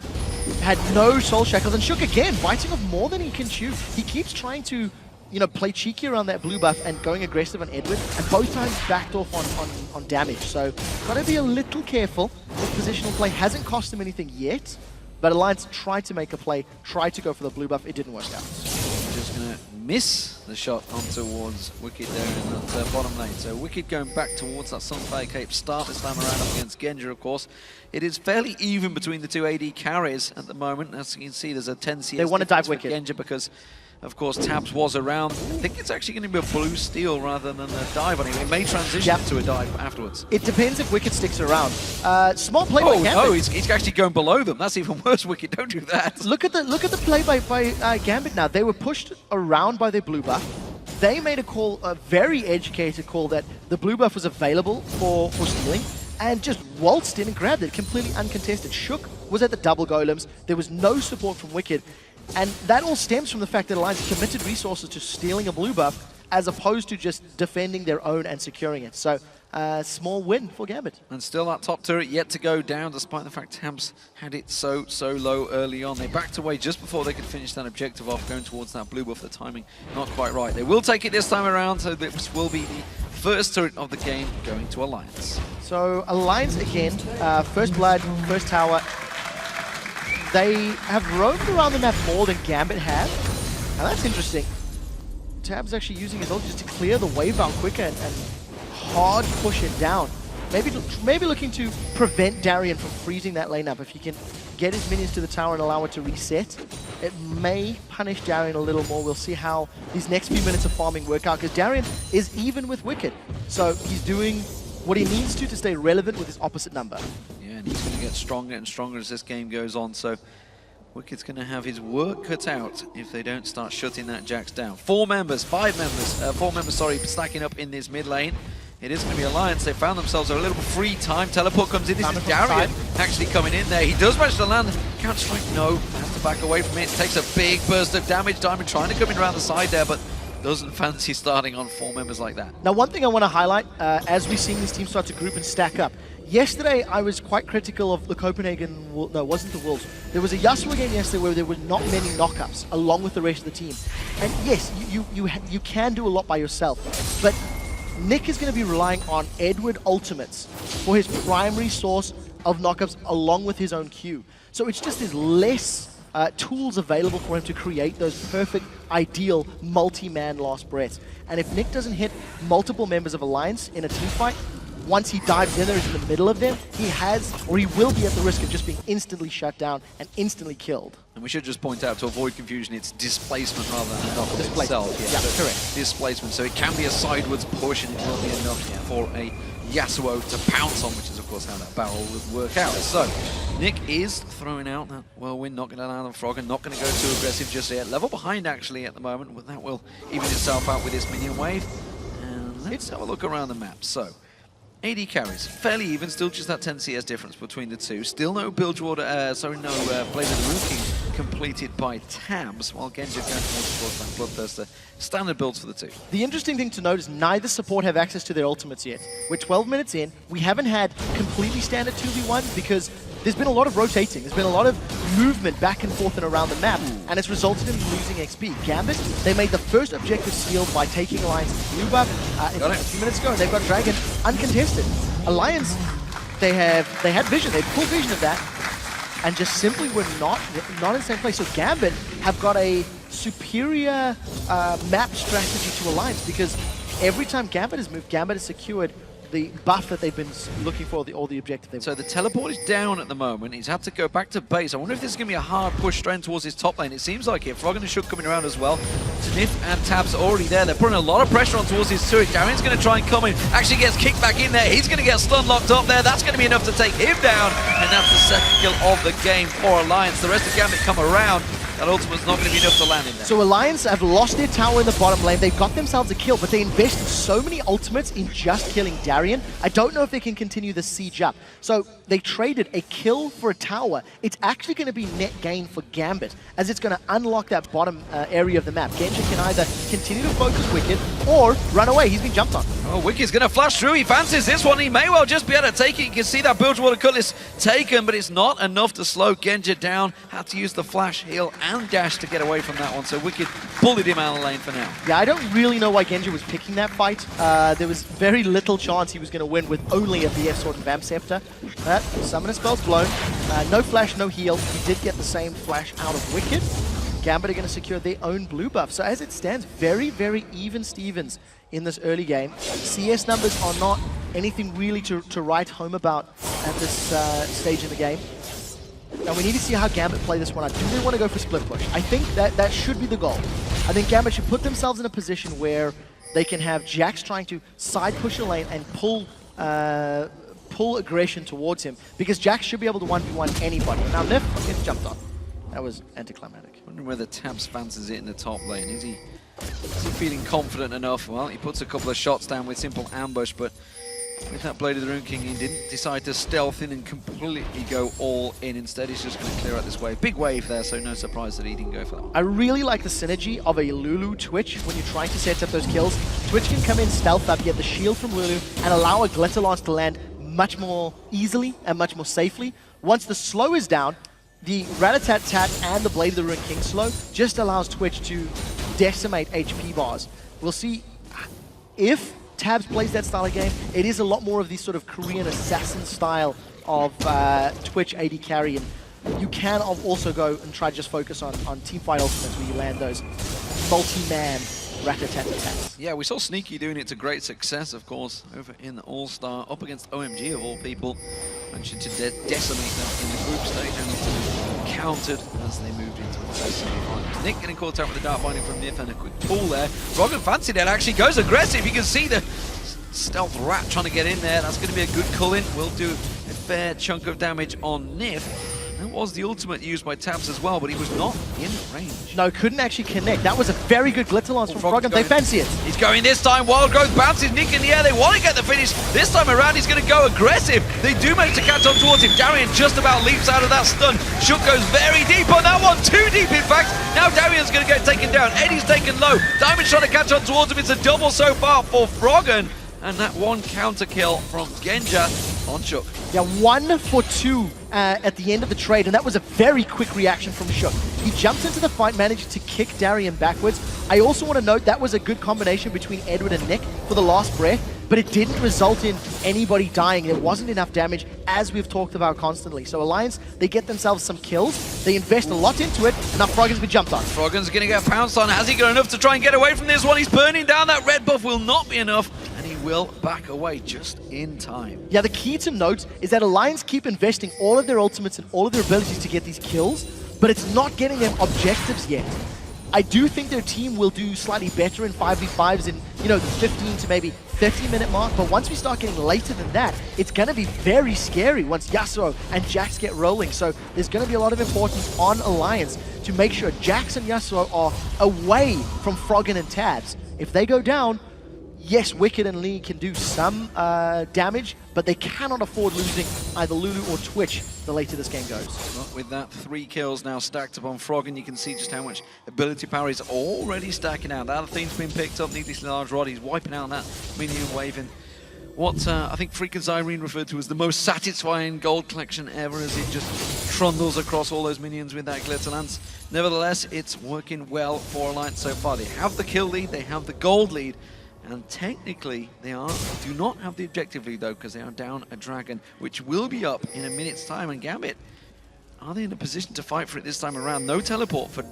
Had no soul shackles, and Shook again, biting off more than he can chew. He keeps trying to, you know, play cheeky around that blue buff and going aggressive on Eduard, and both times backed off on damage. So gotta be a little careful. His positional play hasn't cost him anything yet, but Alliance tried to make a play, tried to go for the blue buff. It didn't work out. Just going to miss the shot on towards Wickd there in that bottom lane. So Wickd going back towards that Sunfire Cape start this time around up against Genja, of course. It is fairly even between the 2 AD carries at the moment. As you can see, there's a 10 CS. They want to dive Wickd. Genja because, of course, Tabzz was around. I think it's actually going to be a blue steal rather than a dive on him. It may transition to a dive afterwards. It depends if Wickd sticks around. Smart play by Gambit. Oh, he's actually going below them. That's even worse, Wickd. Don't do that. Look at the play by Gambit now. They were pushed around by their blue buff. They made a call, a very educated call, that the blue buff was available for stealing, and just waltzed in and grabbed it, completely uncontested. Shook was at the double golems. There was no support from Wickd. And that all stems from the fact that Alliance committed resources to stealing a blue buff, as opposed to just defending their own and securing it. So, small win for Gambit. And still that top turret yet to go down, despite the fact Tabzz had it so low early on. They backed away just before they could finish that objective off, going towards that blue buff. The timing not quite right. They will take it this time around, so this will be the first turret of the game going to Alliance. So, Alliance again, first blood, first tower. They have roamed around the map more than Gambit have, and that's interesting. Tabzz actually using his ult just to clear the wave out quicker and hard push it down. Maybe looking to prevent Darien from freezing that lane up. If he can get his minions to the tower and allow it to reset, it may punish Darien a little more. We'll see how these next few minutes of farming work out, because Darien is even with Wickd. So he's doing what he needs to stay relevant with his opposite number. Yeah, and he's going to get stronger and stronger as this game goes on. So Wicked's going to have his work cut out if they don't start shutting that Jax down. 4 members, stacking up in this mid lane. It is going to be Alliance. They found themselves a little free time. Teleport comes in. This is Darien actually coming in there. He does manage to land. Counter-strike, no. Has to back away from it. Takes a big burst of damage. Diamond trying to come in around the side there, but doesn't fancy starting on 4 members like that. Now, one thing I want to highlight as we're seeing these teams start to group and stack up. Yesterday, I was quite critical of the Copenhagen... No, it wasn't the Wolves. There was a Yasuo game yesterday where there were not many knockups along with the rest of the team. And yes, you can do a lot by yourself, but Nick is going to be relying on Eduard ultimates for his primary source of knockups along with his own Q. So it's just there's less tools available for him to create those perfect, ideal, multi-man last breaths. And if Nick doesn't hit multiple members of Alliance in a team fight, once he dives in there, is in the middle of them, he will be at the risk of just being instantly shut down and instantly killed. And we should just point out, to avoid confusion, it's displacement rather than a knockup itself. Yeah, correct. Displacement, so it can be a sidewards push and it will be enough for a Yasuo to pounce on, which is of course how that barrel would work out. So, Nick is throwing out that whirlwind, not going to allow the Froggen, not going to go too aggressive just yet. Level behind actually at the moment, but that will even itself out with this minion wave. And let's have a look around the map. So, AD carries, fairly even, still just that 10 CS difference between the two. Still no Blade of the Rune King completed by Tabzz, while Genja going towards that Bloodthirster. Standard builds for the two. The interesting thing to note is neither support have access to their ultimates yet. We're 12 minutes in, we haven't had completely standard 2v1 because there's been a lot of rotating, there's been a lot of movement back and forth and around the map, and it's resulted in losing XP. Gambit, they made the first objective sealed by taking Alliance blue buff a few minutes ago, and they've got Dragon uncontested. Alliance, they had vision, they had full vision of that, and just simply were not in the same place. So Gambit have got a superior map strategy to Alliance, because every time Gambit has moved, Gambit has secured the buff that they've been looking for, all the objective they've... So the teleport is down at the moment. He's had to go back to base. I wonder if this is going to be a hard push straight towards his top lane. It seems like it. Froggen and Shook coming around as well. Nyph and Tabzz are already there. They're putting a lot of pressure on towards his turret. Darien's going to try and come in. Actually gets kicked back in there. He's going to get stun locked up there. That's going to be enough to take him down. And that's the second kill of the game for Alliance. The rest of Gambit come around. That ultimate's not going to be enough to land in there. So Alliance have lost their tower in the bottom lane. They've got themselves a kill, but they invested so many ultimates in just killing Darien. I don't know if they can continue the siege up. So they traded a kill for a tower. It's actually going to be net gain for Gambit, as it's going to unlock that bottom area of the map. Genja can either continue to focus Wickd or run away. He's been jumped on. Oh, Wickid's going to flash through. He fancies this one. He may well just be able to take it. You can see that Bilgewater Cutlass taken, but it's not enough to slow Genja down. Had to use the flash, heal, and dash to get away from that one. So Wickd bullied him out of the lane for now. Yeah, I don't really know why Genja was picking that fight. There was very little chance he was going to win with only a VF Sword and Vamp Scepter. Summoner spell's blown. No flash, no heal. He did get the same flash out of Wickd. Gambit are going to secure their own blue buff. So as it stands, very, very even Stevens in this early game. CS numbers are not anything really to write home about at this stage in the game. Now we need to see how Gambit play this one out. Do they want to go for split push? I think that should be the goal. I think Gambit should put themselves in a position where they can have Jax trying to side push a lane and pull aggression towards him, because Jax should be able to 1v1 anybody. Now Nyph gets jumped on. That was anticlimactic. Wondering whether Tabzz fancies it in the top lane. Is he feeling confident enough? Well, he puts a couple of shots down with simple ambush, but with that Blade of the Rune King, he didn't decide to stealth in and completely go all in. Instead, he's just going to clear out this wave. Big wave there, so no surprise that he didn't go for that one. I really like the synergy of a Lulu Twitch when you're trying to set up those kills. Twitch can come in stealth up, get the shield from Lulu, and allow a Glitter Lance to land much more easily and much more safely. Once the slow is down, the Rat-a-tat-tat and the Blade of the Rune King slow just allows Twitch to decimate HP bars. We'll see if Tabzz plays that style of game. It is a lot more of the sort of Korean assassin style of Twitch AD carry, and you can also go and try to just focus on teamfight ultimates where you land those multi-man rat-a-tat-tats. Yeah, we saw Sneaky doing it to great success, of course, over in the All-Star, up against OMG of all people. Managed to decimate them in the group stage, only to be countered as they moved into the semi-finals. Nick getting caught out with the Dark Binding from Nyph and a quick pull there. Froggen fancied it, actually goes aggressive. You can see the stealth rat trying to get in there. That's going to be a good cull-in. Will do a fair chunk of damage on Nyph. That was the ultimate used by Tabzz as well, but he was not in range. No, couldn't actually connect. That was a very good glitter lance from Froggen's Froggen. They going. fancy it. He's going this time. Wild Growth bounces Nick in the air. They want to get the finish. This time around, he's going to go aggressive. They do manage to catch on towards him. Darien just about leaps out of that stun. Shook goes very deep on that one. Too deep, in fact. Now Darien's going to get taken down. Eddie's taken low. Diamond's trying to catch on towards him. It's a double so far for Froggen. And that one counter kill from Genja on Shook. Yeah, 1 for 2 at the end of the trade, and that was a very quick reaction from Shook. He jumped into the fight, managed to kick Darien backwards. I also want to note that was a good combination between Eduard and Nick for the last breath, but it didn't result in anybody dying. There wasn't enough damage, as we've talked about constantly. So Alliance, they get themselves some kills, they invest a lot into it, and now Froggen's been jumped on. Froggen's going to get pounced on. Has he got enough to try and get away from this one? He's burning down. That red buff will not be enough, and he will back away just in time. Yeah, the key to note is that Alliance keep investing all of their ultimates and all of their abilities to get these kills, but it's not getting them objectives yet. I do think their team will do slightly better in 5v5s in, the 15 to maybe 30-minute mark, but once we start getting later than that, it's going to be very scary once Yasuo and Jax get rolling. So there's going to be a lot of importance on Alliance to make sure Jax and Yasuo are away from Froggen and Tabzz. If they go down, yes, Wickd and Lee can do some damage, but they cannot afford losing either Lulu or Twitch the later this game goes. Well, with that, 3 kills now stacked upon Froggen, you can see just how much ability power is already stacking out. That Athene's been picked up, needlessly large rod, he's wiping out that minion wave in what I think Freakin' Irene referred to as the most satisfying gold collection ever, as it just trundles across all those minions with that glitter lance. Nevertheless, it's working well for Alliance so far. They have the kill lead, they have the gold lead, and technically, they do not have the objective lead, though, because they are down a dragon, which will be up in a minute's time. And Gambit, are they in a position to fight for it this time around? No teleport for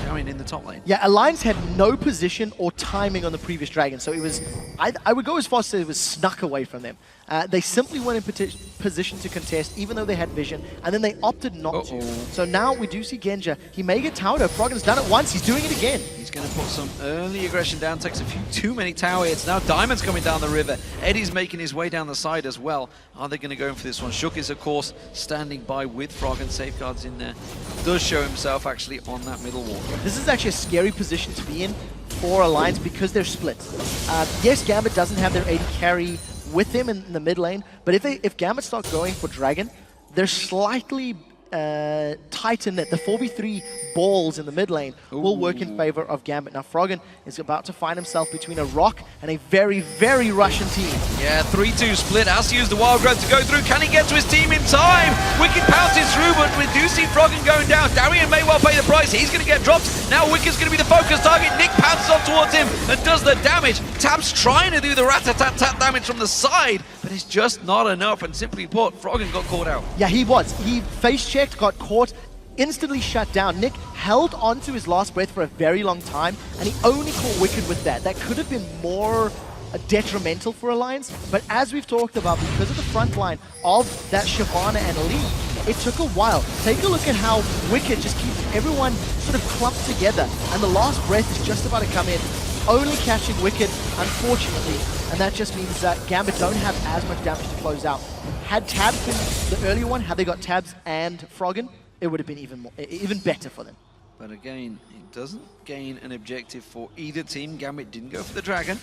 Darien in the top lane. Yeah, Alliance had no position or timing on the previous dragon, so it was, I would go as far as to say it was snuck away from them. They simply weren't in position to contest, even though they had vision, and then they opted not to. So now we do see Genja. He may get towered. Froggen's done it once. He's doing it again. He's going to put some early aggression down, takes a few too many tower hits. Now Diamond's coming down the river. Eddie's making his way down the side as well. Are they going to go in for this one? Shook is, of course, standing by with Froggen. Safeguards in there. Does show himself actually on that middle wall. This is actually a scary position to be in for Alliance because they're split. Yes, Gambit doesn't have their AD carry with him in the mid lane, but if Gambit start going for Dragon, they're slightly tight in that the 4v3 balls in the mid lane will work in favor of Gambit. Now Froggen is about to find himself between a rock and a very, very Russian team. Yeah, 3-2 split. Has to use the Wild Growth to go through. Can he get to his team in time? Wickd pounces through, but we do see Froggen going down. Darien may well pay the price. He's going to get dropped. Now Wickd's going to be the focus target. Nick pounces on towards him and does the damage. Tabzz trying to do the rat-a-tat-tat damage from the side, but it's just not enough. And simply put, Froggen got caught out. Yeah, he was. He face-checked, got caught, instantly shut down. Nick held on to his last breath for a very long time, and he only caught Wickd with that. That could have been more detrimental for Alliance, but as we've talked about, because of the front line of that Shyvana and Lee, it took a while. Take a look at how Wickd just keeps everyone sort of clumped together, and the last breath is just about to come in, only catching Wickd, unfortunately, and that just means that Gambit don't have as much damage to close out. Had Tabzz been the earlier one, had they got Tabzz and Froggen, it would have been even better for them. But again, it doesn't gain an objective for either team. Gambit didn't go for the dragon,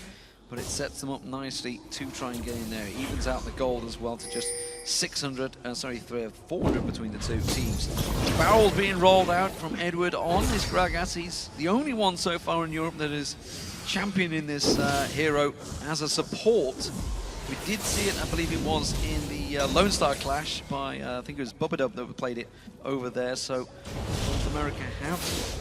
but it sets them up nicely to try and get in there. It evens out the gold as well to just 400 between the two teams. Barrel being rolled out from Eduard on this Gragas. He's the only one so far in Europe that is championing this hero as a support. We did see it, I believe it was, in the Lone Star Clash by, I think it was Bubadub that played it over there. So North America have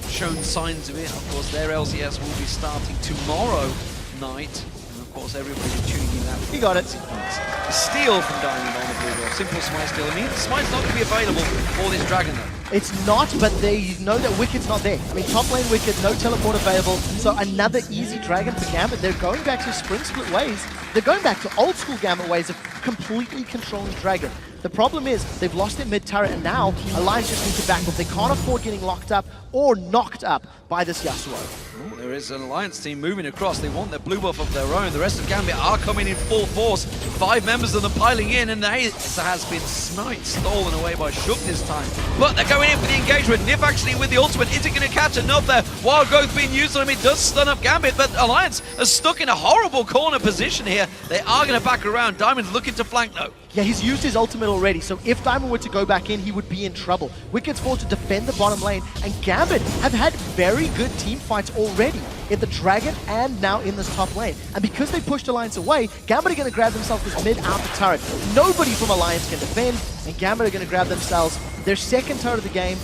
shown signs of it. Of course, their LCS will be starting tomorrow night. And of course, everybody's tuning in that. He got it. A steal from Diamond on the blue wall. Simple smite steal. I mean, smite's not going to be available for this dragon though. It's not, but they know that Wicked's not there. I mean, top lane Wickd, no teleport available, so another easy dragon for Gambit. They're going back to sprint split ways. They're going back to old school Gambit ways of completely controlling dragon. The problem is they've lost their mid turret, and now Alliance just need to back up. They can't afford getting locked up or knocked up by this Yasuo. Oh, there is an Alliance team moving across. They want their blue buff of their own. The rest of Gambit are coming in full force. 5 members of them piling in, and this has been stolen away by Shook this time. But they're going in for the engagement. Nyph actually with the ultimate. Is it going to catch enough there? Wild Growth being used on him. It does stun up Gambit, but Alliance are stuck in a horrible corner position here. They are going to back around. Diamond's looking to flank though. Yeah, he's used his ultimate already, so if Diamond were to go back in, he would be in trouble. Wicked's forced to defend the bottom lane, and Gambit have had very good team fights already in the Dragon and now in this top lane. And because they pushed Alliance away, Gambit are going to grab themselves this mid-outer turret. Nobody from Alliance can defend, and Gambit are going to grab themselves their second turret of the game.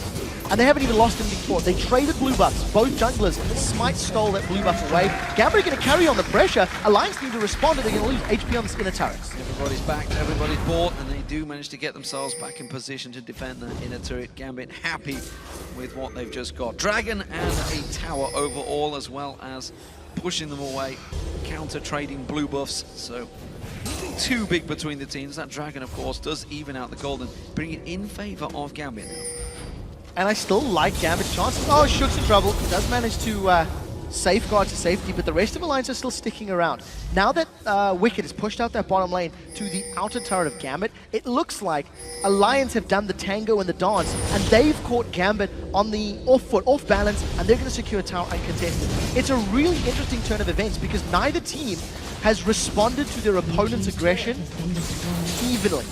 And they haven't even lost anything before. They traded blue buffs. Both junglers, Smite stole that blue buff away. Gambit are going to carry on the pressure. Alliance need to respond, or they're going to lose HP on the inner turrets. Everybody's backed, everybody's bought, and they do manage to get themselves back in position to defend the inner turret. Gambit happy with what they've just got. Dragon and a tower overall, as well as pushing them away, counter-trading blue buffs. So nothing too big between the teams. That Dragon, of course, does even out the golden, bringing it in favor of Gambit now. And I still like Gambit's chances. Oh, Shook's in trouble. He does manage to safeguard to safety, but the rest of Alliance are still sticking around. Now that Wickd has pushed out that bottom lane to the outer turret of Gambit, it looks like Alliance have done the tango and the dance, and they've caught Gambit on the off foot, off balance, and they're going to secure tower uncontested. It's a really interesting turn of events because neither team has responded to their opponent's aggression evenly.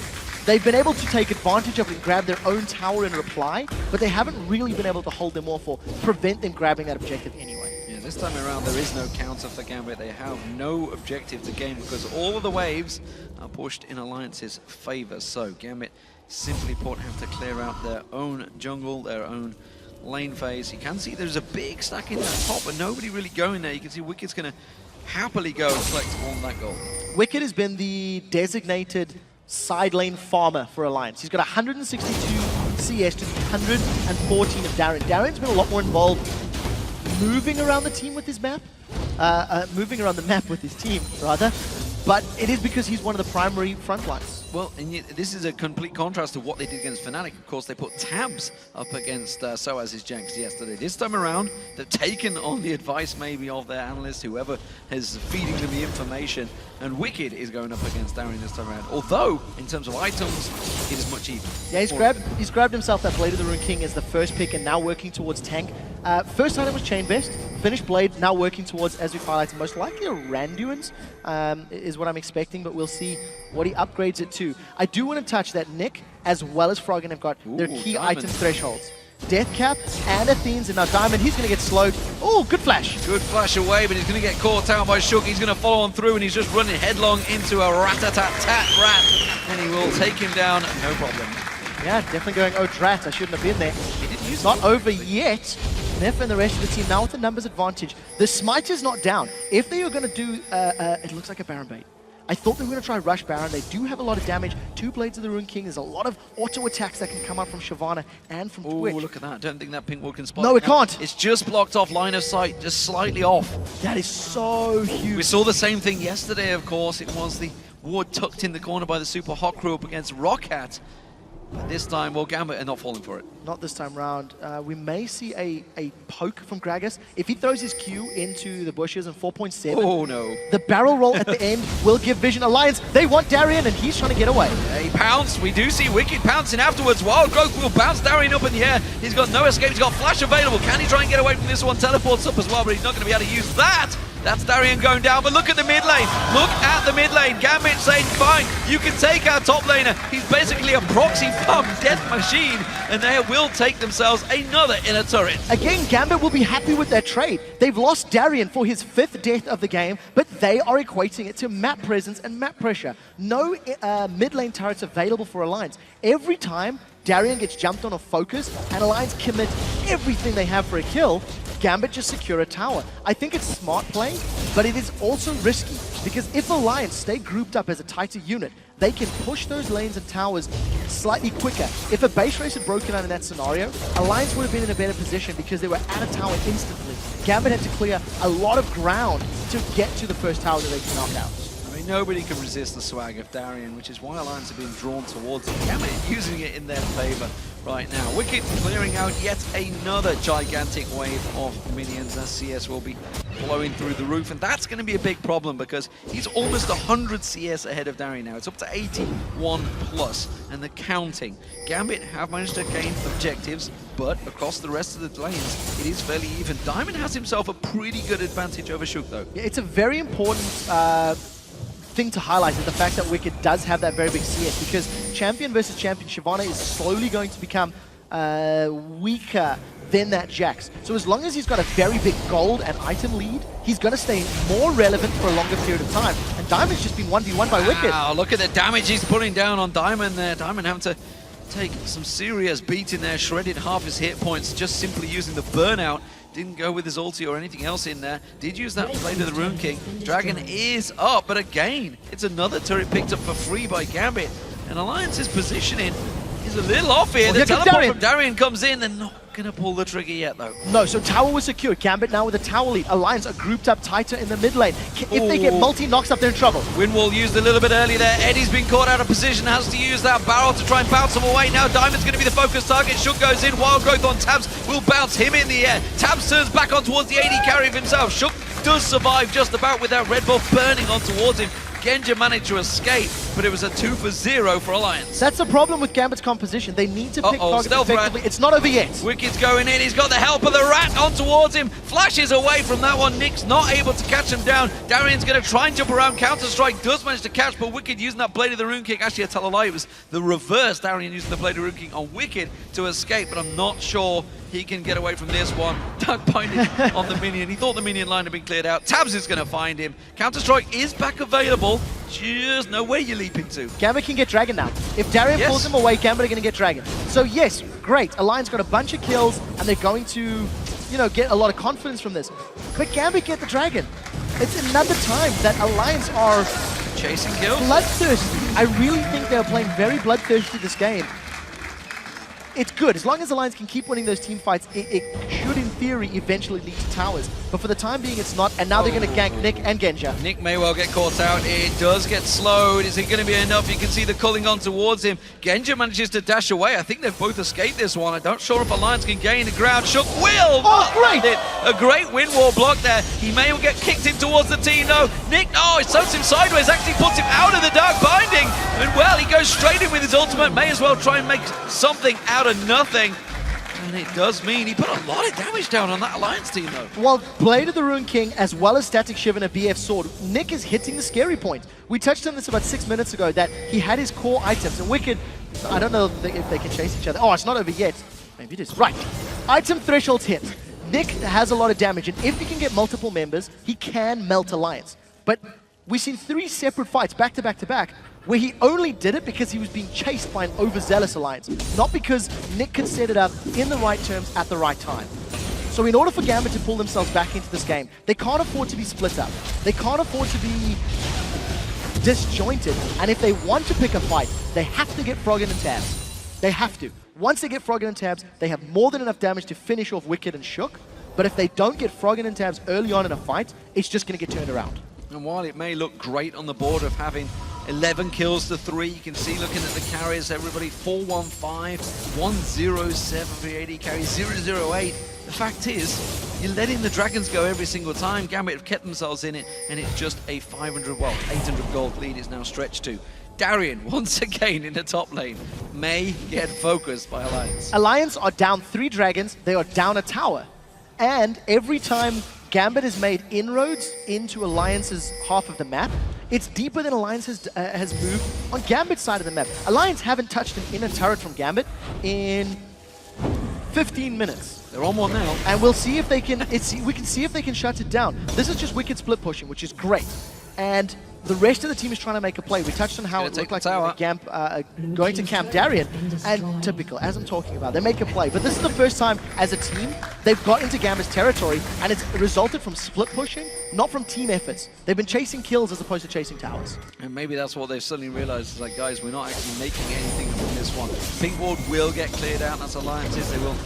They've been able to take advantage of it and grab their own tower in reply, but they haven't really been able to hold them off or prevent them grabbing that objective anyway. Yeah, this time around there is no counter for Gambit. They have no objective to gain because all of the waves are pushed in Alliance's favor. So Gambit, simply put, have to clear out their own jungle, their own lane phase. You can see there's a big stack in that top, but nobody really going there. You can see Wicked's going to happily go and collect on that goal. Wickd has been the designated side lane farmer for Alliance. He's got 162 CS to 114 of Darien. Darien's been a lot more involved moving around the team with his map, moving around the map with his team, rather. But it is because he's one of the primary front lines. Well, and yet, this is a complete contrast to what they did against Fnatic. Of course, they put Tabzz up against Soaz's Janks yesterday. This time around, they've taken on the advice maybe of their analyst, whoever is feeding them the information, and Wickd is going up against Darien this time around. Although, in terms of items, it is much even. Yeah, he's grabbed himself that Blade of the Rune King as the first pick and now working towards tank. First item was Chain Vest, finished Blade, now working towards, as we highlighted, most likely a Randuin's is what I'm expecting, but we'll see what he upgrades it to. I do want to touch that Nick, as well as Froggen, have got their key Diamond item thresholds. Deathcap and Athene's, and now Diamond, he's going to get slowed. Oh, good flash. Good flash away, but he's going to get caught out by Shook. He's going to follow on through, and he's just running headlong into a rat-a-tat-tat rat, and he will take him down, no problem. Yeah, definitely going, oh, drat, I shouldn't have been there. It's not over yet. Nyph and the rest of the team now with the numbers advantage. The Smite is not down. If they are going to do, it looks like a Baron bait. I thought they were going to try Rush Baron. They do have a lot of damage. 2 Blades of the Rune King. There's a lot of auto attacks that can come out from Shyvana and from Twitch. Oh, look at that. I don't think that pink ward can spot. No, it can't. It's just blocked off line of sight, just slightly off. That is so huge. We saw the same thing yesterday, of course. It was the ward tucked in the corner by the Super Hot Crew up against Rockhat. But this time, well, Gambit are not falling for it. Not this time round. We may see a poke from Gragas. If he throws his Q into the bushes in 4.7, oh no. The barrel roll at the end will give Vision Alliance. They want Darien, and he's trying to get away. He pounced. We do see Wickd pouncing afterwards. Wild Growth will bounce Darien up in the air. He's got no escape. He's got Flash available. Can he try and get away from this one? Teleports up as well, but he's not going to be able to use that. That's Darien going down, but look at the mid lane. Look at the mid lane. Gambit saying, fine, you can take our top laner. He's basically a proxy farm death machine, and they will take themselves another inner turret. Again, Gambit will be happy with their trade. They've lost Darien for his 5th death of the game, but they are equating it to map presence and map pressure. No mid lane turrets available for Alliance. Every time Darien gets jumped on or focused, and Alliance commit everything they have for a kill, Gambit just secure a tower. I think it's smart play, but it is also risky, because if Alliance stay grouped up as a tighter unit, they can push those lanes and towers slightly quicker. If a base race had broken out in that scenario, Alliance would have been in a better position because they were at a tower instantly. Gambit had to clear a lot of ground to get to the first tower that they can knock out. I mean, Nobody can resist the swag of Darien, which is why Alliance have been drawn towards it. Gambit using it in their favor right now. Wickd clearing out yet another gigantic wave of minions as CS will be blowing through the roof, and that's going to be a big problem because he's almost 100 CS ahead of Darien now. It's up to 81 plus, and the counting. Gambit have managed to gain objectives, but across the rest of the lanes, it is fairly even. Diamond has himself a pretty good advantage over Shook, though. Yeah, it's a very important thing to highlight is the fact that Wickd does have that very big CS, because champion versus champion, Shyvana is slowly going to become weaker than that Jax. So as long as he's got a very big gold and item lead, he's going to stay more relevant for a longer period of time. And Diamond's just been 1v1 by Wickd. Wow, look at the damage he's putting down on Diamond there. Diamond having to take some serious beating there, shredded half his hit points just simply using the burnout. Didn't go with his ulti or anything else in there. Did use that play to the Rune King. Dragon is up, but again, it's another turret picked up for free by Gambit. And Alliance's positioning is a little off here. The teleport from Darien comes in. They're not going to pull the trigger yet, though. No, so tower was secured. Gambit now with a tower lead. Alliance are grouped up tighter in the mid lane. If they get multi-knocks up, they're in trouble. Windwall used a little bit early there. Eddie's been caught out of position, has to use that barrel to try and bounce him away. Now Diamond's going to be the focus target. Shook goes in. Wild Growth on Tabzz will bounce him in the air. Tabzz turns back on towards the AD carry of himself. Shook does survive just about with that red buff burning on towards him. Genja managed to escape, but it was a 2-for-0 for Alliance. That's the problem with Gambit's composition. They need to pick targets effectively. It's not over yet. Wicked's going in. He's got the help of the rat on towards him. Flashes away from that one. Nick's not able to catch him down. Darien's going to try and jump around. Counter-Strike does manage to catch, but Wickd using that Blade of the Rune King. Actually, I tell a lie. It was the reverse. Darien using the Blade of the Rune King on Wickd to escape, but I'm not sure he can get away from this one. Dark binding on the minion. He thought the minion line had been cleared out. Tabzz is going to find him. Counter-Strike is back available. Just know where you leap into. Gambit can get Dragon now. If Darien pulls him away, Gambit are going to get Dragon. So yes, great. Alliance got a bunch of kills, and they're going to, you know, get a lot of confidence from this. But Gambit get the Dragon. It's another time that Alliance are chasing kills. Bloodthirsty. I really think they're playing very bloodthirsty this game. It's good. As long as Alliance can keep winning those team fights, it should, in theory, eventually lead to towers. But for the time being, it's not. And now they're going to gank Nick and Genja. Nick may well get caught out. It does get slowed. Is it going to be enough? You can see the culling on towards him. Genja manages to dash away. I think they've both escaped this one. I'm not sure if Alliance can gain the ground. Shook will. Oh, great! A great wind wall block there. He may well get kicked in towards the team, though. Nick, it soaks him sideways. Actually puts him out of the dark binding. And, well, he goes straight in with his ultimate. May as well try and make something out of nothing. And it does mean he put a lot of damage down on that Alliance team, though. Well, Blade of the Rune King, as well as Static Shiv and a BF Sword, Nick is hitting the scary point. We touched on this about 6 minutes ago, that he had his core items, and Wickd, I don't know if they can chase each other. Oh, it's not over yet. Maybe it is. Right. Item thresholds hit. Nick has a lot of damage, and if he can get multiple members, he can melt Alliance. But we've seen 3 separate fights back to back to back, where he only did it because he was being chased by an overzealous Alliance, not because Nick could set it up in the right terms at the right time. So in order for Gambit to pull themselves back into this game, they can't afford to be split up. They can't afford to be disjointed. And if they want to pick a fight, they have to get Froggen and Tabzz. They have to. Once they get Froggen and Tabzz, they have more than enough damage to finish off Wickd and Shook. But if they don't get Froggen and Tabzz early on in a fight, it's just going to get turned around. And while it may look great on the board of having 11 kills to 3, you can see looking at the carries, everybody 415, 107 for the AD carry, 008. The fact is, you're letting the Dragons go every single time. Gambit have kept themselves in it, and it's just a 800 gold lead is now stretched to. Darien, once again in the top lane, may get focused by Alliance. Alliance are down 3 Dragons, they are down a tower. And every time Gambit has made inroads into Alliance's half of the map, it's deeper than Alliance has moved on Gambit's side of the map. Alliance haven't touched an inner turret from Gambit in 15 minutes. They're on one now. And we'll see if they can, we can see if they can shut it down. This is just Wicked split pushing, which is great. And the rest of the team is trying to make a play. We touched on how it looked like going to camp Darien, and typical, as I'm talking about, they make a play. But this is the first time as a team they've got into Gambit's territory, and it's resulted from split pushing, not from team efforts. They've been chasing kills as opposed to chasing towers. And maybe that's what they've suddenly realized, is like, guys, we're not actually making anything from this one. Pink ward will get cleared out, that's Alliances. They will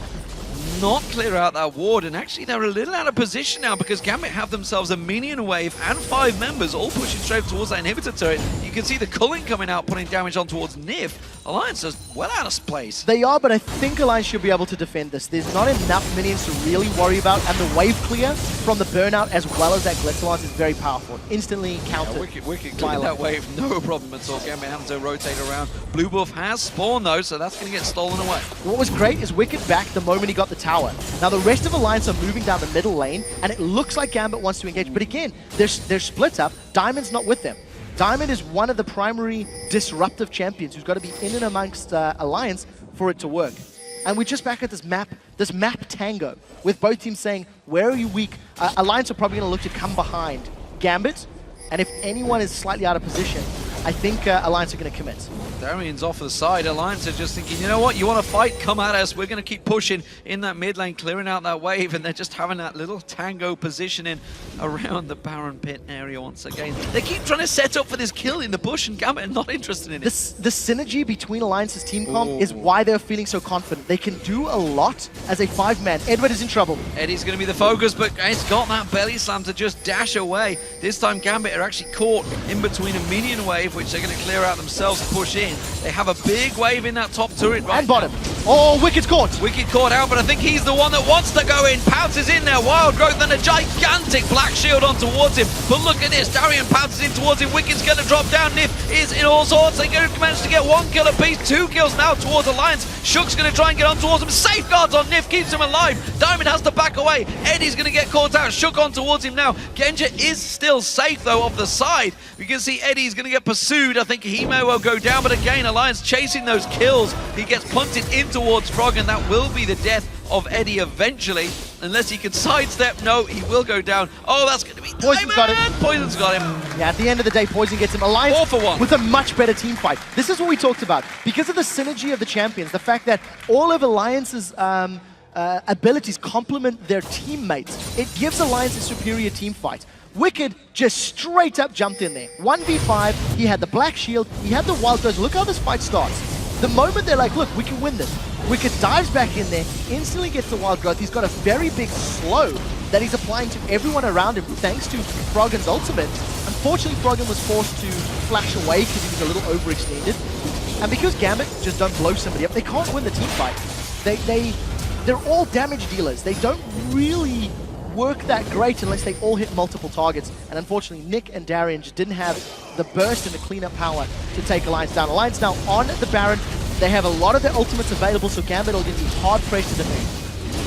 not clear out that ward, and actually they're a little out of position now because Gambit have themselves a minion wave and 5 members all pushing straight towards that inhibitor turret. You can see the culling coming out, putting damage on towards Nyph. Alliance is well out of place. They are, but I think Alliance should be able to defend this. There's not enough minions to really worry about, and the wave clear from the burnout as well as that Glitz Lance is very powerful. Instantly countered. Wicked cleared that wave, no problem at all. Gambit having to rotate around. Blue buff has spawned though, so that's going to get stolen away. What was great is Wicked back the moment he got the tower. Now the rest of Alliance are moving down the middle lane, and it looks like Gambit wants to engage, but again, they're split up. Diamond's not with them. Diamond is one of the primary disruptive champions who's got to be in and amongst Alliance for it to work. And we're just back at this map tango, with both teams saying, where are you weak? Alliance are probably going to look to come behind Gambit, and if anyone is slightly out of position, I think Alliance are going to commit. Darien's off the side. Alliance are just thinking, you know what, you want to fight, come at us. We're going to keep pushing in that mid lane, clearing out that wave, and they're just having that little tango positioning around the Baron pit area once again. They keep trying to set up for this kill in the bush, and Gambit are not interested in it. The synergy between Alliance's team comp is why they're feeling so confident. They can do a lot as a 5-man. Eduard is in trouble. Eddie's going to be the focus, but it's got that belly slam to just dash away. This time Gambit are actually caught in between a minion wave, which they're going to clear out themselves, push in. They have a big wave in that top turret right and bottom. now. Oh, Wicked's caught. Wickd caught out, but I think he's the one that wants to go in. Pounces in there, Wild Growth, and a gigantic black shield on towards him. But look at this, Darien pounces in towards him. Wicked's going to drop down. Nyph is in all sorts. They're going to manage to get 1 kill apiece, 2 kills now towards Alliance. Shook's going to try and get on towards him. Safeguards on Nyph, keeps him alive. Diamond has to back away. Eddie's going to get caught out. Shook on towards him now. Genja is still safe though off the side. You can see Eddie's going to get pursued. I think he may well go down, but again, Alliance chasing those kills. He gets punted in towards Froggen. That will be the death of Eddie eventually, unless he can sidestep. No, he will go down. Oh, that's going to be Poison's got him. Poison's got him. Yeah, at the end of the day, Poison gets him. Alliance 4 for 1. with a much better team fight. This is what we talked about. Because of the synergy of the champions, the fact that all of Alliance's abilities complement their teammates, it gives Alliance a superior team fight. Wicked just straight up jumped in there. 1v5, he had the black shield, he had the wild throws. Look how this fight starts. The moment they're like, look, we can win this. Wicked dives back in there, instantly gets the wild growth. He's got a very big slow that he's applying to everyone around him thanks to Froggen's ultimate. Unfortunately, Froggen was forced to flash away because he was a little overextended. And because Gambit just don't blow somebody up, they can't win the team fight. They're all damage dealers. They don't really work that great unless they all hit multiple targets. And unfortunately, Nick and Darien just didn't have the burst and the cleanup power to take Alliance down. Alliance now on the Baron. They have a lot of their ultimates available, so Gambit will be hard pressed to defend.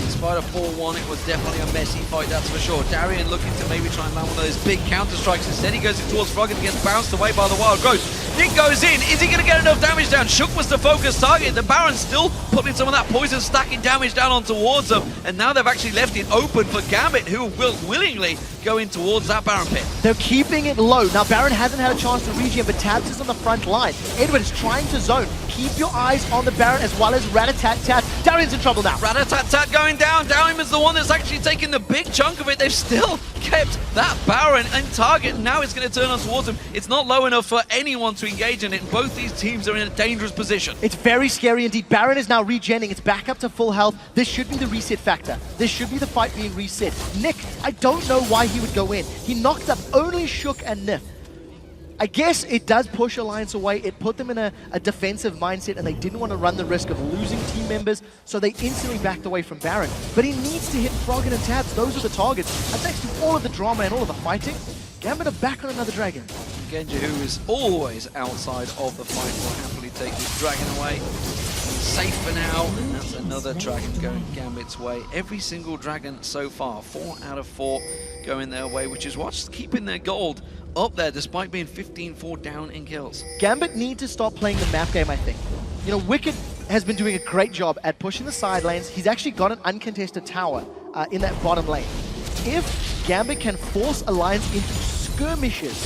Despite a 4-1, it was definitely a messy fight, that's for sure. Darien looking to maybe try and land one of those big counter strikes. Instead, he goes in towards Froggen and gets bounced away by the Wild Growth. Nick goes in. Is he going to get enough damage down? Shook was the focus target. The Baron's still putting some of that poison stacking damage down on towards them. And now they've actually left it open for Gambit, who will willingly go in towards that Baron pit. They're keeping it low. Now, Baron hasn't had a chance to regen, but Tabzz is on the front line. Eduard is trying to zone. Keep your eyes on the Baron as well as Rat-a-tat-tat. Darien's in trouble now. Rat-a-tat-tat going down. Darien is the one that's actually taking the big chunk of it. They've still kept that Baron in target. Now it's going to turn on towards him. It's not low enough for anyone to engage in it. Both these teams are in a dangerous position. It's very scary indeed. Baron is now regenning. It's back up to full health. This should be the reset factor. This should be the fight being reset. Nick, I don't know why he would go in. He knocked up only Shook and Nyph. I guess it does push Alliance away. It put them in a defensive mindset, and they didn't want to run the risk of losing team members, so they instantly backed away from Baron. But he needs to hit Froggen and Tabzz. Those are the targets. And thanks to all of the drama and all of the fighting, Gambit are back on another dragon. Genja, who is always outside of the fight, will happily take this dragon away. Safe for now, and that's another dragon going Gambit's way. Every single dragon so far, 4 out of 4 going their way, which is what's keeping their gold up there despite being 15-4 down in kills. Gambit need to stop playing the map game, I think. You know, Wicked has been doing a great job at pushing the side lanes. He's actually got an uncontested tower in that bottom lane. If Gambit can force Alliance into skirmishes,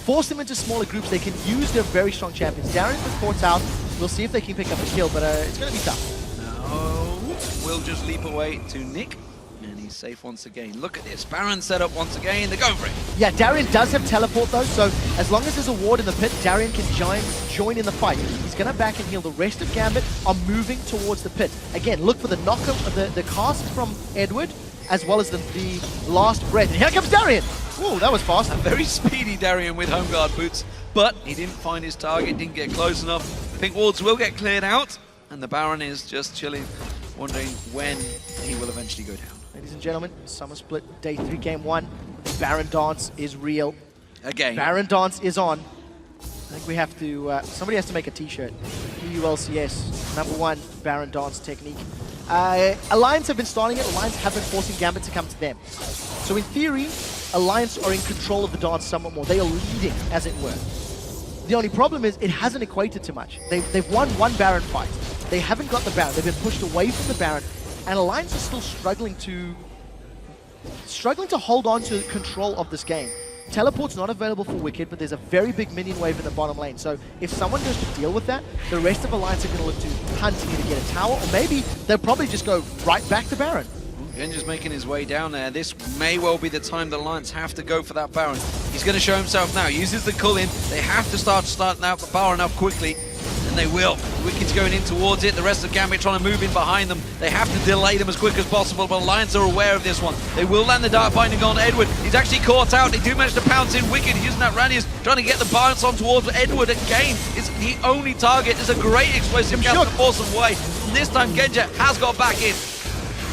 force them into smaller groups, they can use their very strong champions. Darien was caught out. We'll see if they can pick up a kill, but it's going to be tough. Now, we'll just leap away to Nick, and he He's safe once again. Look at this. Baron set up once again. They're going for it. Yeah, Darien does have teleport though, so as long as there's a ward in the pit, Darien can join in the fight. He's going to back and heal. The rest of Gambit are moving towards the pit. Again, look for the knocker, the cast from Eduard, as well as the last breath. And here comes Darien! Ooh, that was fast. A very speedy Darien with home guard boots, but he didn't find his target, didn't get close enough. Pink wards will get cleared out, and the Baron is just chilling, wondering when he will eventually go down. Ladies and gentlemen, Summer Split Day 3 Game 1. Baron Dance is real. Again. Baron Dance is on. I think we have to, somebody has to make a t-shirt. EU LCS, #1 Baron Dance technique. Alliance have been starting it. Alliance have been forcing Gambit to come to them. So in theory, Alliance are in control of the dance somewhat more. They are leading, as it were. The only problem is it hasn't equated to much. They've won one Baron fight. They haven't got the Baron. They've been pushed away from the Baron. And Alliance is still struggling to hold on to control of this game. Teleport's not available for Wickd, but there's a very big minion wave in the bottom lane. So if someone goes to deal with that, the rest of Alliance are going to look to hunt to either get a tower, or maybe they'll probably just go right back to Baron. Genja's making his way down there. This may well be the time the Alliance have to go for that Baron. He's going to show himself now. Uses the Cull-in. They have to start out the Baron up quickly, and they will. Wickd's going in towards it. The rest of Gambit trying to move in behind them. They have to delay them as quick as possible, but Alliance are aware of this one. They will land the Dark Binding on Eduard. He's actually caught out. They do manage to pounce in. Wickd using that Ranius, trying to get the bounce on towards Eduard again. It's the only target. It's a great explosive cast to force them away. And this time Genja has got back in.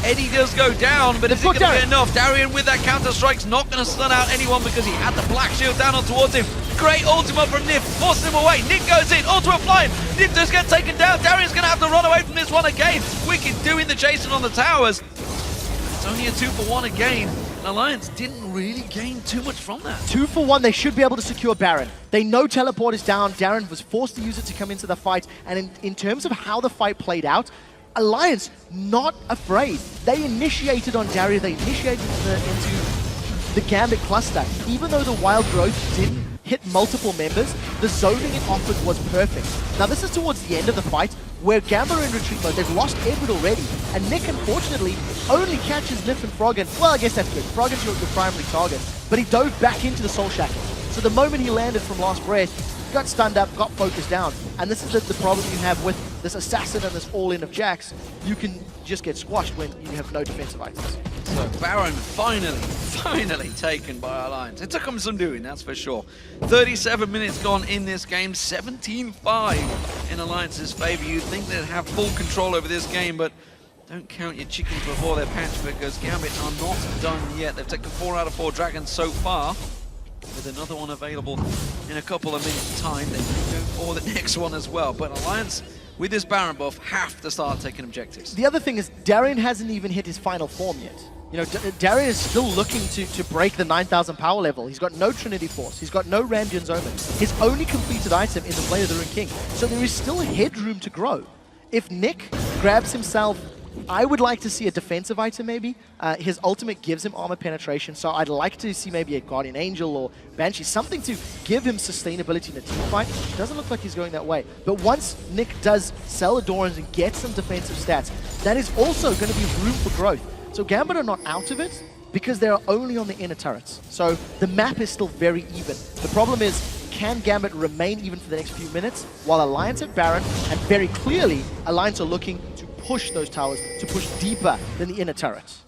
Eddie does go down, but is it going to be enough? Darien with that counter-strike's not going to stun out anyone because he had the black shield down on towards him. Great ultimate from Nyph, forces him away. Nick goes in, ultimate flying. Nyph does get taken down. Darien's going to have to run away from this one again. Wickd doing the chasing on the towers. It's only a 2-for-1 again. And Alliance didn't really gain too much from that. 2-for-1, they should be able to secure Baron. They know teleport is down. Darien was forced to use it to come into the fight. And in terms of how the fight played out, Alliance not afraid. They initiated on Darien, they initiated into the Gambit cluster. Even though the Wild Growth didn't hit multiple members, the zoning it offered was perfect. Now this is towards the end of the fight, where Gambit are in retreat mode. They've lost Eduard already, and Nick unfortunately only catches Nyph and Froggen. Well, I guess that's good. Froggen's your primary target, but he dove back into the Soul Shackle. So the moment he landed from last breath, got stunned up, got focused down. And this is the problem you have with this assassin and this all-in of Jax. You can just get squashed when you have no defensive items. So Baron finally taken by Alliance. It took them some doing, that's for sure. 37 minutes gone in this game, 17-5 in Alliance's favor. You'd think they'd have full control over this game, but don't count your chickens before they're hatched, because Gambit are not done yet. They've taken 4 out of 4 dragons so far, with another one available in a couple of minutes' time. They may go for the next one as well. But Alliance, with this Baron buff, have to start taking objectives. The other thing is, Darien hasn't even hit his final form yet. You know, Darien is still looking to break the 9,000 power level. He's got no Trinity Force. He's got no Randian's Omen. His only completed item is the Blade of the Rune King. So there is still headroom to grow. If Nick grabs himself, I would like to see a defensive item maybe. His ultimate gives him armor penetration, so I'd like to see maybe a Guardian Angel or Banshee, something to give him sustainability in a team fight. It doesn't look like he's going that way. But once Nick does sell Adorans and get some defensive stats, that is also going to be room for growth. So Gambit are not out of it because they're only on the inner turrets. So the map is still very even. The problem is, can Gambit remain even for the next few minutes while Alliance at Baron, and very clearly Alliance are looking to push those towers, to push deeper than the inner turrets.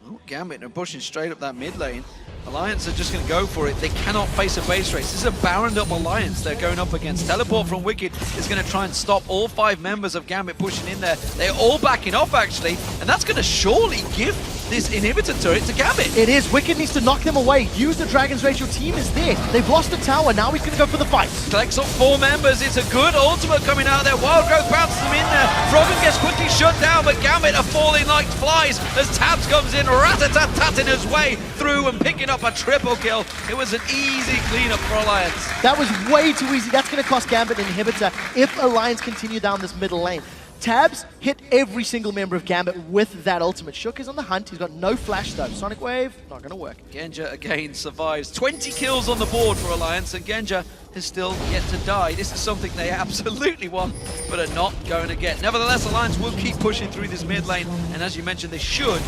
Oh, Gambit are pushing straight up that mid lane. Alliance are just going to go for it. They cannot face a base race. This is a Baroned up Alliance they're going up against. Teleport from Wickd is going to try and stop all 5 members of Gambit pushing in there. They're all backing off, actually, and that's going to surely give this inhibitor turret to Gambit. It is. Wickd needs to knock them away. Use the Dragon's Rage. Your team is there. They've lost the tower. Now he's going to go for the fight. Collects up 4 members. It's a good ultimate coming out there. Wild Growth bounces them in there. Froggen gets quickly shut down, but Gambit are falling like flies as Tabzz comes in, rat-a-tat-tatting his way through and picking up a triple kill. It was an easy cleanup for Alliance. That was way too easy. That's going to cost Gambit an inhibitor if Alliance continue down this middle lane. Tabzz hit every single member of Gambit with that ultimate. Shook is on the hunt. He's got no flash though. Sonic Wave, not going to work. Genja again survives. 20 kills on the board for Alliance, and Genja is still yet to die. This is something they absolutely want, but are not going to get. Nevertheless, Alliance will keep pushing through this mid lane, and as you mentioned, they should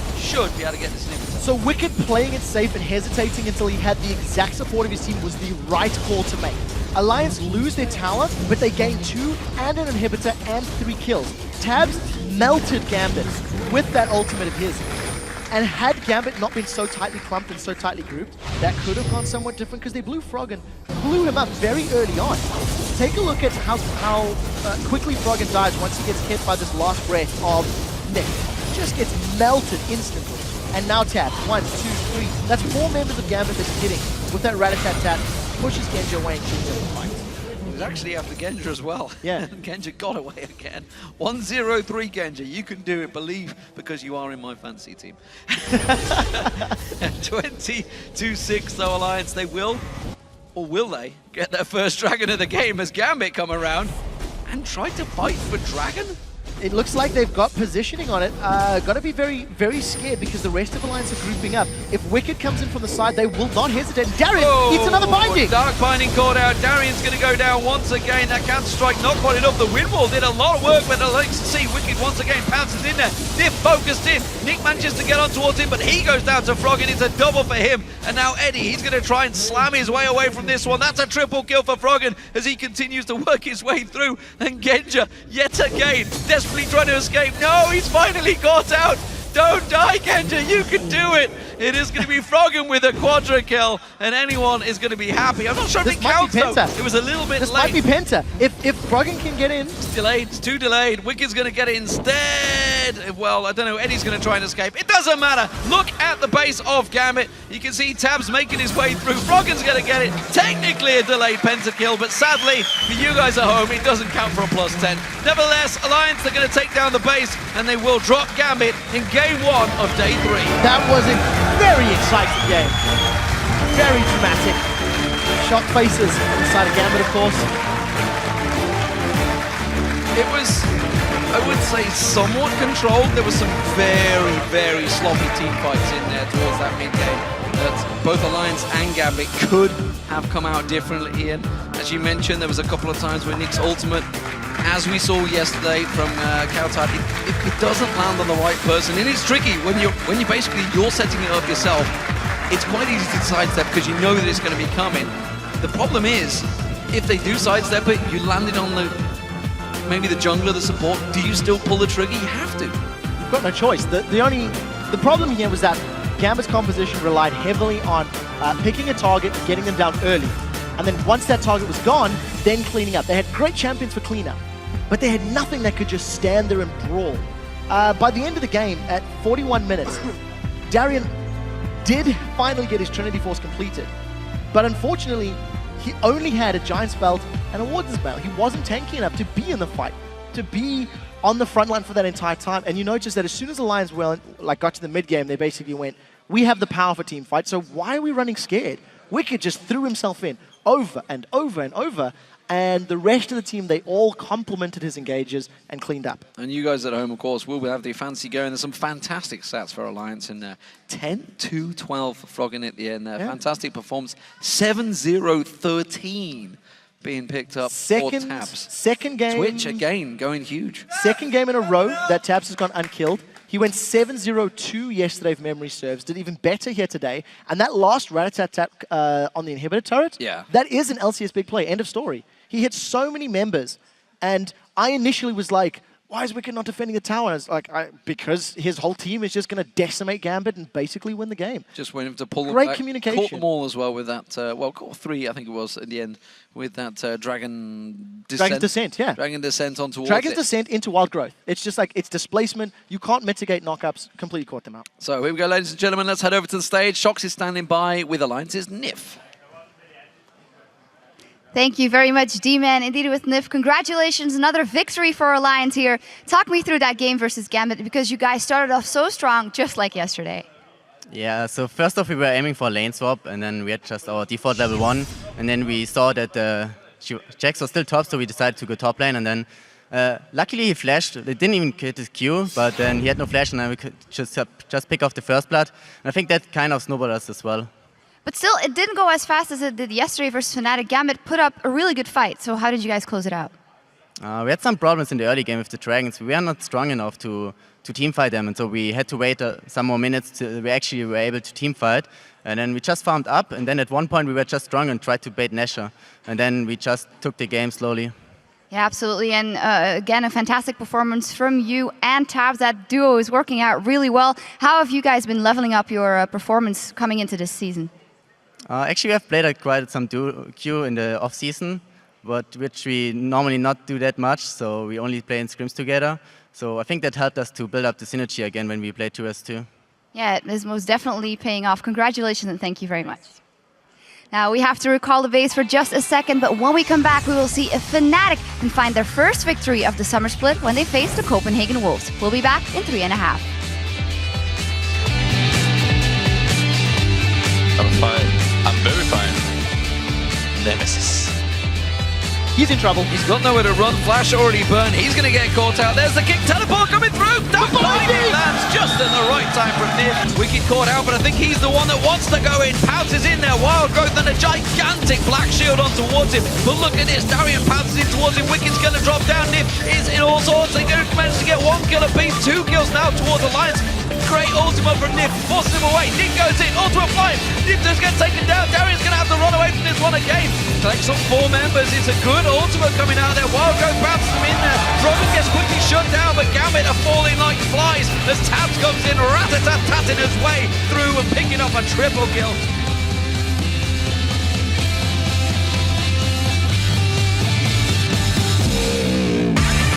be able to get this inhibitor. So Wickd playing it safe and hesitating until he had the exact support of his team was the right call to make. Alliance lose their tower, but they gain 2 and an inhibitor and 3 kills. Tabzz melted Gambit with that ultimate of his. And had Gambit not been so tightly clumped and so tightly grouped, that could have gone somewhat different because they blew Froggen, blew him up very early on. Take a look at how quickly Froggen dies once he gets hit by this last breath of Nyph. Just gets melted instantly. And now Tabzz, 1, 2, 3. That's 4 members of Gambit that he's hitting with that rat-a-tat-tat. Pushes Genja away and kills him in the fight. He was actually after Genja as well. Yeah. Genja got away again. 1-0-3 Genja. You can do it, believe, because you are in my fantasy team. 20-6 though, Alliance. They will, or will they, get their first dragon of the game as Gambit come around and try to fight for dragon? It looks like they've got positioning on it. Got to be very, very scared because the rest of Alliance are grouping up. If Wickd comes in from the side, they will not hesitate. Darien eats another binding. Dark binding caught out. Darien's going to go down once again. That counter-strike not quite enough. The wind wall did a lot of work, but I'd like to see Wickd once again pounces in there. Nyph focused in. Nick manages to get on towards him, but he goes down to Froggen. It's a double for him. And now Eddie, he's going to try and slam his way away from this one. That's a triple kill for Froggen as he continues to work his way through. And Genja, yet again, desperately trying to escape. No, he's finally got out. Don't die, Genja, you can do it. It is going to be Froggen with a quadra kill, and anyone is going to be happy. I'm not sure if it counts, though. It was a little bit this late. This might be Penta. If Froggen can get in. It's delayed. It's too delayed. Wicked's going to get it instead. Well, I don't know. Eddie's going to try and escape. It doesn't matter. Look at the base of Gambit. You can see Tabzz making his way through. Froggen's going to get it. Technically a delayed pentakill, but sadly, for you guys at home, it doesn't count for a +10. Nevertheless, Alliance are going to take down the base, and they will drop Gambit in game 1 of day 3. That was a very exciting game. Very dramatic. Shock faces on the side of Gambit, of course. It was, I would say, somewhat controlled. There was some very, very sloppy team fights in there towards that mid-game. That both Alliance and Gambit could have come out differently, Ian. As you mentioned, there was a couple of times where Nick's ultimate, as we saw yesterday from Kautar, it doesn't land on the right person, and it's tricky when you're setting it up yourself. It's quite easy to sidestep because you know that it's going to be coming. The problem is, if they do sidestep it, you land it on maybe the jungler, the support. Do you still pull the trigger? You have to. You've got no choice. The problem here was that Gambit's composition relied heavily on picking a target, getting them down early, and then once that target was gone, then cleaning up. They had great champions for cleanup, but they had nothing that could just stand there and brawl. By the end of the game, at 41 minutes, Darien did finally get his Trinity Force completed, but unfortunately, he only had a Giant's Belt and a Warden's Belt. He wasn't tanky enough to be in the fight, to be on the front line for that entire time. And you notice that as soon as the Lions got to the mid-game, they basically went, we have the power for team fight, so why are we running scared? Wickd just threw himself in over and over and over, and the rest of the team, they all complimented his engages and cleaned up. And you guys at home, of course, will have the fancy going. There's some fantastic stats for Alliance in there. 10-2-12 for Froggen at the end there. Yeah. Fantastic performance. 7-0-13 being picked up for Tabzz. Second game. Twitch, again, going huge. Second game in a row that Tabzz has gone unkilled. He went 7-0-2 yesterday, if memory serves. Did even better here today. And that last rat-a-tat-tat on the inhibitor turret, that is an LCS big play. End of story. He hit so many members. And I initially was like, why is Wickd not defending the tower? And I was like, because his whole team is just going to decimate Gambit and basically win the game. Just waiting to pull them back. Great communication. Caught them all as well with that, caught 3, I think it was, in the end, with that Dragon Descent. Dragon's Descent, yeah. Dragon Descent on towards Dragon's Descent into Wild Growth. It's just like, it's displacement. You can't mitigate knockups. Completely caught them out. So here we go, ladies and gentlemen. Let's head over to the stage. Shox is standing by with Alliance's Nyph. Thank you very much, D-Man. Indeed, with Nyph, congratulations, another victory for Alliance here. Talk me through that game versus Gambit, because you guys started off so strong, just like yesterday. Yeah, so first off, we were aiming for a lane swap, and then we had just our default level 1, and then we saw that the Jax was still top, so we decided to go top lane, and then Luckily he flashed, it didn't even hit his Q, but then he had no flash and then we could just pick off the first blood. And I think that kind of snowballed us as well. But still, it didn't go as fast as it did yesterday versus Fnatic. Gambit put up a really good fight. So how did you guys close it out? We had some problems in the early game with the Dragons. We were not strong enough to teamfight them, and so we had to wait some more minutes till we actually were able to teamfight. And then we just farmed up, and then at one point we were just strong and tried to bait Nesher. And then we just took the game slowly. Yeah, absolutely. And again, a fantastic performance from you and Tabzz. That duo is working out really well. How have you guys been leveling up your performance coming into this season? Actually, we have played quite some queue in the off-season, but which we normally not do that much, so we only play in scrims together. So I think that helped us to build up the synergy again when we play 2s2. Yeah, it is most definitely paying off. Congratulations and thank you very much. Now we have to recall the base for just a second, but when we come back we will see if Fnatic can find their first victory of the summer split when they face the Copenhagen Wolves. We'll be back in 3.5. I'm fine. I'm very fine. Nemesis. He's in trouble. He's got nowhere to run. Flash already burned. He's going to get caught out. There's the kick. Teleport coming through. That blinding lands just at the right time from Nyph. Wickd caught out, but I think he's the one that wants to go in. Tabzz is in there. Wild growth and a gigantic black shield on towards him. But look at this. Darien Tabzz is in towards him. Wicked's going to drop down. Nyph is in all sorts. They're going to manage to get one kill apiece. 2 kills now towards Alliance. Great ultimate from Nyph. Forces him away. Nyph goes in. Ultimate flying. Nyph just gets taken down. Darien's going to have to run away from this one again. Takes on 4 members. It's a good ultimate coming out there. Wild growth bounces him in there. Froggen gets quickly shut down, but Gambit are falling like flies as Tabzz comes in, rat-a-tat-tatting his way through and picking up a triple kill.